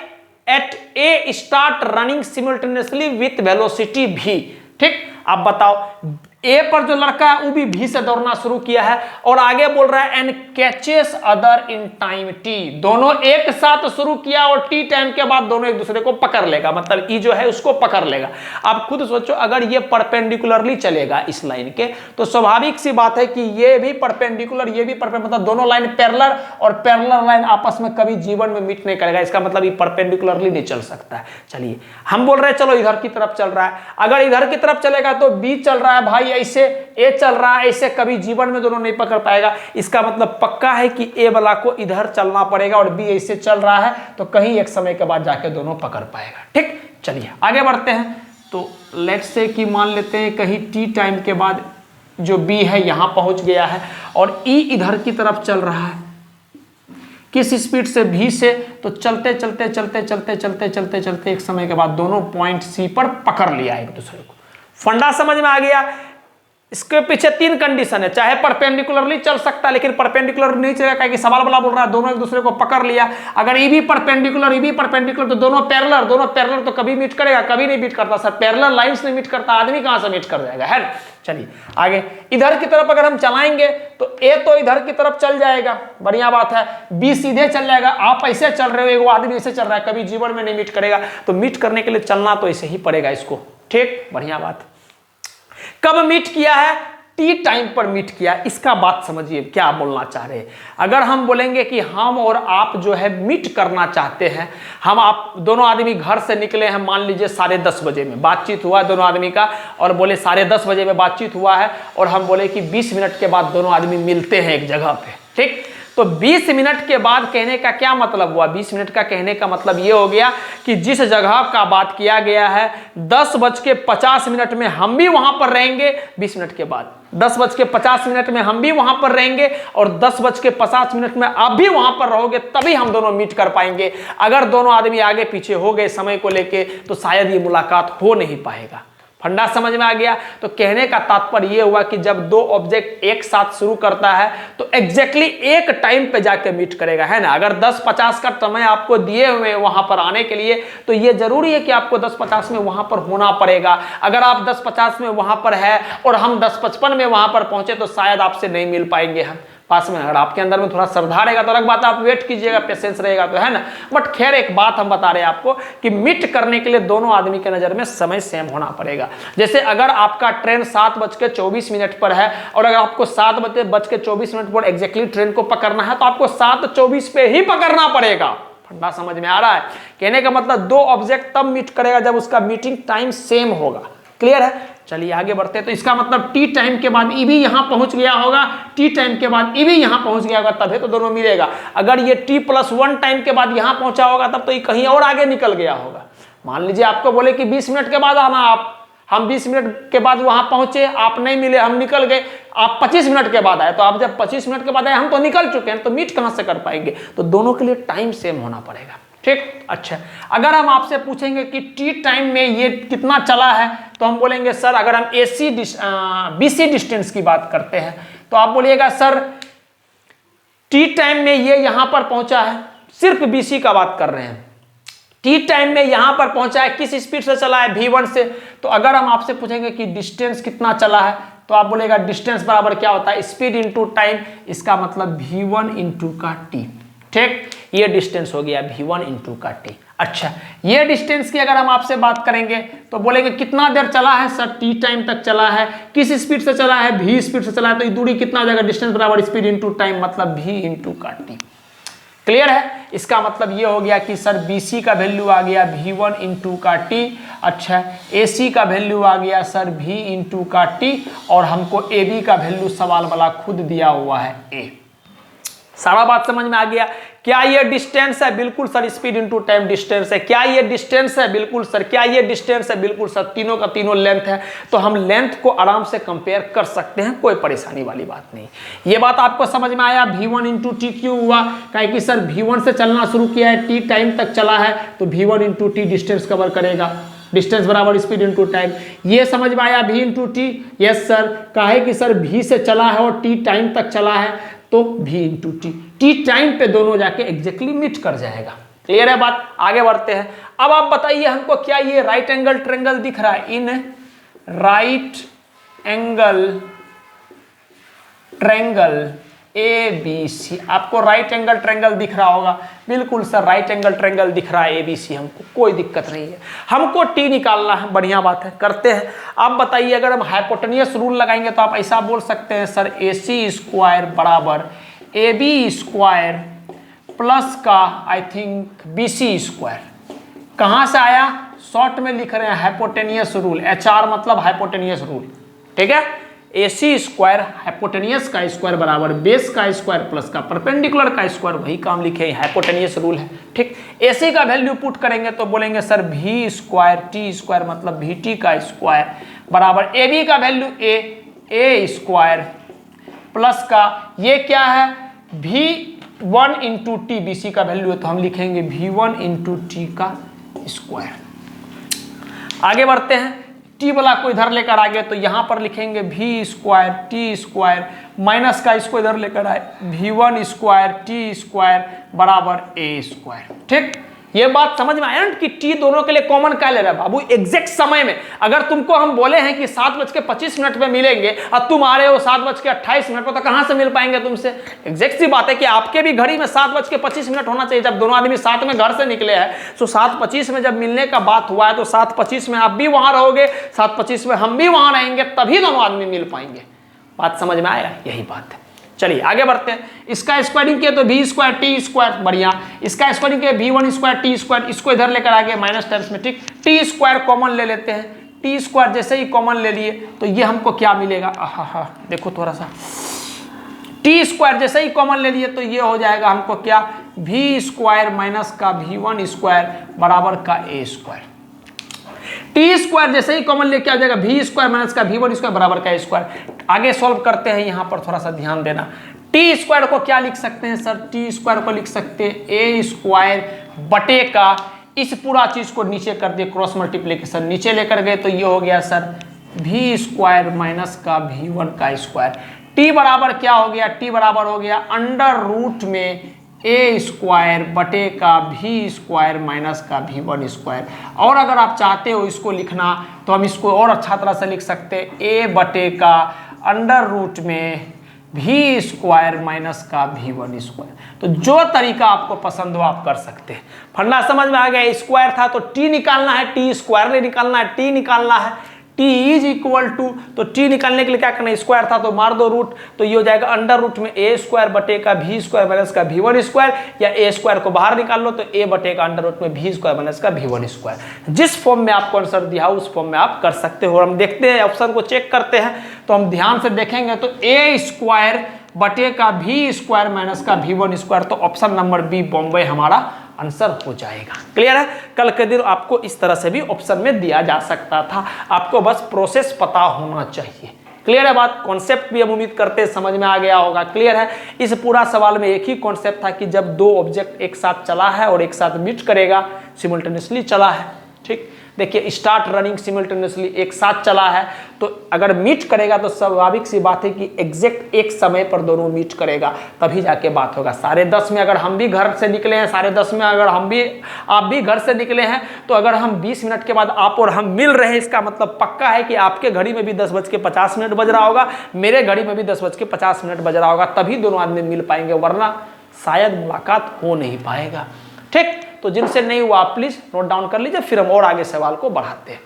at A start running simultaneously with velocity v। ठीक, अब बताओ ए पर जो लड़का है वो भी v से दौड़ना शुरू किया है, और आगे बोल रहा है and catches other in time t। दोनों एक साथ शुरू किया और t टाइम के बाद दोनों एक दूसरे को पकड़ लेगा, मतलब e जो है उसको पकड़ लेगा। आप खुद सोचो अगर ये परपेंडिकुलरली चलेगा इस लाइन के तो स्वाभाविक सी बात है कि ये भी परपेंडिकुलर ये भी परपेंडिकुलर, मतलब दोनों लाइन पैरेलल, और पैरेलल लाइन आपस में कभी जीवन में मीट नहीं करेगा। इसका मतलब ये परपेंडिकुलरली नहीं चल सकता है। चलिए हम बोल रहे हैं चलो इधर की तरफ चल रहा है, अगर इधर की तरफ चलेगा तो b चल रहा है भाई ऐसे, ए चल रहा है ऐसे, कभी जीवन में दोनों नहीं पकड़ पाएगा। इसका मतलब पक्का है कि ए वाला को इधर चलना पड़ेगा और बी ऐसे चल रहा है तो कहीं एक समय के बाद जाके दोनों पकड़ पाएगा। ठीक, चलिए आगे बढ़ते हैं। तो लेट्स से कि मान लेते हैं कहीं टी टाइम के बाद जो बी है यहां पहुंच गया है और ई इधर की तरफ चल रहा है, किस स्पीड से, भी से। तो चलते चलते चलते चलते चलते चलते चलते एक समय के बाद दोनों पॉइंट सी पर पकड़ लिया एक दूसरे को। फंडा समझ में आ गया। इसके पीछे तीन कंडीशन है, चाहे परपेंडिकुलरली चल सकता है लेकिन परपेंडिकुलर नहीं चलेगा, कि सवाल वाला बोल रहा है दोनों एक दूसरे को पकड़ लिया। अगर ई भी परपेंडिकुलर तो दोनों पैरेलल तो कभी मीट करेगा, कभी नहीं मीट करता सर, पैरेलल लाइंस नहीं मीट करता, आदमी कहां से मीट कर जाएगा, है ना। चलिए आगे, इधर की तरफ अगर हम चलाएंगे तो ए तो इधर की तरफ चल जाएगा, बढ़िया बात है। बी सीधे चल जाएगा, आप ऐसे चल रहे हो, एक आदमी ऐसे चल रहा है, कभी जीवन में नहीं मीट करेगा, तो मीट करने के लिए चलना तो ऐसे ही पड़ेगा इसको, ठीक, बढ़िया बात। कब मीट किया है, टी टाइम पर मीट किया। इसका बात समझिए क्या बोलना चाह रहे हैं। अगर हम बोलेंगे कि हम और आप जो है मीट करना चाहते हैं, हम आप दोनों आदमी घर से निकले हैं, मान लीजिए 10:30 बजे में बातचीत हुआ दोनों आदमी का, और बोले 10:30 बजे में बातचीत हुआ है, और हम बोले कि 20 मिनट के बाद दोनों आदमी मिलते हैं एक जगह पे, ठीक। तो 20 मिनट के बाद कहने का क्या मतलब हुआ, 20 मिनट का कहने का मतलब ये हो गया कि जिस जगह का बात किया गया है 10:50 में हम भी वहां पर रहेंगे, 20 मिनट के बाद 10:50 में हम भी वहां पर रहेंगे, और 10:50 में आप भी वहां पर रहोगे, तभी हम दोनों मीट कर पाएंगे। अगर दोनों आदमी आगे पीछे हो गए समय को लेके तो शायद ये मुलाकात हो नहीं पाएगा। फंडा समझ में आ गया। तो कहने का तात्पर्य यह हुआ कि जब दो ऑब्जेक्ट एक साथ शुरू करता है तो एग्जैक्टली एक टाइम पे जाके मीट करेगा, है ना। अगर 10:50 का समय आपको दिए हुए वहां पर आने के लिए, तो यह जरूरी है कि आपको 10:50 में वहां पर होना पड़ेगा। अगर आप 10:50 में वहां पर है और हम 10:55 में वहां पर पहुंचे तो शायद आपसे नहीं मिल पाएंगे हम पास में। अगर आपके अंदर में थोड़ा श्रद्धा रहेगा तो अलग बात है, आप वेट कीजिएगा, पेशेंस रहेगा तो, है ना। बट खैर एक बात हम बता रहे हैं आपको कि मीट करने के लिए दोनों आदमी के नजर में समय सेम होना पड़ेगा। जैसे अगर आपका ट्रेन 7:24 पर है और अगर आपको 7:24 पर एग्जैक्टली ट्रेन को पकड़ना है तो आपको 7:24 पे ही पकड़ना पड़ेगा। फंडा समझ में आ रहा है। कहने का मतलब दो ऑब्जेक्ट तब मीट करेगा जब उसका मीटिंग टाइम सेम होगा। क्लियर है। चलिए आगे बढ़ते हैं। तो इसका मतलब टी टाइम के बाद ई भी यहां पहुंच गया होगा, टी टाइम के बाद ई भी यहां पहुंच गया होगा, तभी तो दोनों मिलेगा। अगर ये t+1 टाइम के बाद यहां पहुंचा होगा तब तो ये कहीं और आगे निकल गया होगा। मान लीजिए आपको बोले कि 20 मिनट के बाद आना, आप हम 20 मिनट के बाद वहां पहुंचे, आप नहीं मिले, हम निकल गए। आप 25 मिनट के बाद आए, तो आप जब 25 मिनट के बाद आए हम तो निकल चुके हैं, तो मीट कहां से कर पाएंगे। तो दोनों के लिए टाइम सेम होना पड़ेगा, ठीक। अच्छा, अगर हम आपसे पूछेंगे कि टी टाइम में ये कितना चला है, तो हम बोलेंगे सर अगर हम बीसी डिस्टेंस की बात करते हैं तो आप बोलिएगा सर टी टाइम में ये यहां पर पहुंचा है, सिर्फ बीसी का बात कर रहे हैं। टी टाइम में यहां पर पहुंचा है, किस स्पीड से चला है, v1 से। तो अगर हम आपसे पूछेंगे कि डिस्टेंस कितना चला है, तो आप बोलेगा डिस्टेंस बराबर क्या होता है, स्पीड इंटू टाइम। इसका मतलब v1 इंटू का टी, ठीक। ये डिस्टेंस हो गया v1 इंटू का टी। अच्छा, ये डिस्टेंस की अगर हम आपसे बात करेंगे तो बोलेंगे कितना देर चला है सर, टी टाइम तक चला है, किस स्पीड से चला है, v स्पीड से चला है। तो ये दूरी कितना हो जाएगा, डिस्टेंस बराबर स्पीड इंटू टाइम, मतलब v इंटू का टी। क्लियर है। इसका मतलब ये हो गया कि सर BC का वैल्यू आ गया v1 इंटू का टी। अच्छा, AC का वैल्यू आ गया सर v इंटू का टी, और हमको AB का वैल्यू सवाल वाला खुद दिया हुआ है A। सारा बात समझ में आ गया। क्या ये डिस्टेंस है, बिल्कुल sir, speed into time distance है। क्या ये डिस्टेंस है, बिल्कुल सर। क्या ये डिस्टेंस है, बिल्कुल सर। तीनों का तीनों लेंथ है, तो हम लेंथ को आराम से कंपेयर कर सकते हैं, कोई परेशानी वाली बात नहीं। ये बात आपको समझ में आया। v1 इंटू टी क्यों हुआ, कहे कि सर v1 से चलना शुरू किया है, टी टाइम तक चला है, तो v1 into T distance cover करेगा, डिस्टेंस बराबर स्पीड इंटू टाइम। ये समझ में आया, v into T. Yes sir, कहे कि सर v से चला है और टी टाइम तक चला है, तो v into T, T time पे दोनों जाके एग्जैक्टली मीट कर जाएगा। क्लियर है बात। आगे बढ़ते हैं। अब आप बताइए हमको, क्या ये राइट एंगल ट्रायंगल दिख रहा है, in right angle triangle ABC। आपको राइट एंगल ट्रायंगल दिख रहा होगा, बिल्कुल सर, राइट एंगल ट्रायंगल दिख रहा है ABC, हमको कोई दिक्कत नहीं है, हमको टी निकालना है, बढ़िया बात है, करते हैं। आप बताइए, अगर हम हाइपोटेनियस रूल लगाएंगे तो आप ऐसा बोल सकते हैं सर AC² बराबर AB² प्लस का आई थिंक BC²। कहां से आया, शॉर्ट में लिख रहे हैं हाइपोटेनियस रूल, HR मतलब हाइपोटेनियस रूल, ठीक है। AC स्क्वायर हाइपोटेनियस का स्क्वायर बराबर बेस का स्क्वायर प्लस का परपेंडिकुलर का स्क्वायर, वही काम लिखे, हाइपोटेनियस रूल है। ठीक, AC का वैल्यू पुट करेंगे तो बोलेंगे sir V square T square मतलब VT का स्क्वायर बराबर AB का वैल्यू A स्क्वायर प्लस का ये क्या है V1 इंटू टी, BC का वैल्यू है तो हम लिखेंगे V1 इंटू टी का स्क्वायर। आगे बढ़ते हैं, टी वाला को इधर लेकर आ गए तो यहां पर लिखेंगे V square T square minus का इसको इधर लेकर आए V1 स्क्वायर टी स्क्वायर बराबर A स्क्वायर। ठीक, ये बात समझ में आया ना कि टी दोनों के लिए कॉमन क्या ले रहा है बाबू, एग्जैक्ट समय में। अगर तुमको हम बोले हैं कि 7:25 पे मिलेंगे और तुम आ रहे हो 7:28 पर, तो कहां से मिल पाएंगे तुमसे? एग्जैक्ट सी बात है कि आपके भी घड़ी में 7:25 होना चाहिए। जब दोनों आदमी साथ में घर से निकले हैं तो 7:25 में जब मिलने का बात हुआ है तो 7:25 में आप भी वहां रहोगे, 7:25 में हम भी वहां रहेंगे, तभी दोनों आदमी मिल पाएंगे। बात समझ में आया? यही बात है। चलिए आगे बढ़ते हैं। इसका स्क्वायरिंग किया तो V स्क्वायर टी स्क्वायर, बढ़िया। इसका स्क्वायरिंग किया V1 स्क्वायर टी स्क्वायर, इसको इधर लेकर आ गए माइनस टर्म्स में। ठीक, टी स्क्वायर कॉमन ले लेते हैं, टी स्क्वायर जैसे ही कॉमन ले लिए तो ये हमको क्या मिलेगा, देखो थोड़ा सा, टी स्क्वायर जैसे ही कॉमन ले लिए तो ये हो जाएगा हमको क्या, V स्क्वायर माइनस का V1 स्क्वायर बराबर का A स्क्वायर। टी स्क्वायर जैसे ही कॉमन लेके आ जाएगा V स्क्वायर माइनस का V1 स्क्वायर बराबर का A स्क्वायर। आगे सॉल्व करते हैं, यहां पर थोड़ा सा ध्यान देना। टी स्क्वायर को क्या लिख सकते हैं सर, टी स्क्वायर को लिख सकते हैं A स्क्वायर बटे का, इस पूरा चीज को नीचे कर दिए, क्रॉस मल्टीप्लीकेशन नीचे लेकर गए तो ये हो गया सर V स्क्वायर माइनस का V1 का स्क्वायर। टी बराबर क्या हो गया, टी बराबर हो गया अंडर रूट में A स्क्वायर बटे का V स्क्वायर माइनस का V1 स्क्वायर। और अगर आप चाहते हो इसको लिखना तो हम इसको और अच्छा तरह से लिख सकते हैं A बटे का अंडर रूट में V स्क्वायर माइनस का V1 स्क्वायर। तो जो तरीका आपको पसंद हो आप कर सकते हैं। फंडा समझ में आ गया? स्क्वायर था तो टी निकालना है, टी स्क्वायर नहीं निकालना है, टी निकालना है। टी इज इक्वल टू, तो टी निकालने के लिए क्या करना है, स्क्वायर था तो मार दो रूट, तो ये हो जाएगा अंडर रूट में A स्क्वायर बटे का V स्क्वायर माइनस का V1 स्क्वायर, या A स्क्वायर को बाहर निकाल लो तो A बटे का अंडर रूट में V स्क्वायर माइनस का V1 स्क्वायर। जिस फॉर्म में आपको आंसर दिया उस फॉर्म में आप कर सकते हो। हम देखते हैं ऑप्शन को चेक करते हैं तो हम ध्यान से देखेंगे तो A स्क्वायर बटे का V स्क्वायर माइनस का V1 स्क्वायर, तो ऑप्शन नंबर बी बॉम्बे हमारा आंसर हो जाएगा। क्लियर है? कल के दिन आपको इस तरह से भी ऑप्शन में दिया जा सकता था, आपको बस प्रोसेस पता होना चाहिए। क्लियर है बात? कॉन्सेप्ट भी हम उम्मीद करते हैं समझ में आ गया होगा। क्लियर है? इस पूरा सवाल में एक ही कॉन्सेप्ट था कि जब दो ऑब्जेक्ट एक साथ चला है और एक साथ मीट करेगा, सिमुल्टेनियसली चला है। ठीक, देखिए स्टार्ट रनिंग सिमुल्टेनियसली एक साथ चला है, तो अगर मीट करेगा तो स्वाभाविक सी बात है कि एग्जैक्ट एक समय पर दोनों मीट करेगा, तभी जाके बात होगा। 10:30 में अगर हम भी घर से निकले हैं, 10:30 में अगर आप भी घर से निकले हैं, तो अगर हम 20 मिनट के बाद आप और हम मिल रहे हैं, इसका मतलब पक्का है कि आपके घड़ी में भी 10:50 बज रहा होगा, मेरे घड़ी में भी 10:50 बज रहा होगा, तभी दोनों आदमी मिल पाएंगे, वरना शायद मुलाकात हो नहीं पाएगा। ठीक, तो जिनसे नहीं हुआ आप प्लीज नोट डाउन कर लीजिए, फिर हम और आगे सवाल को बढ़ाते हैं।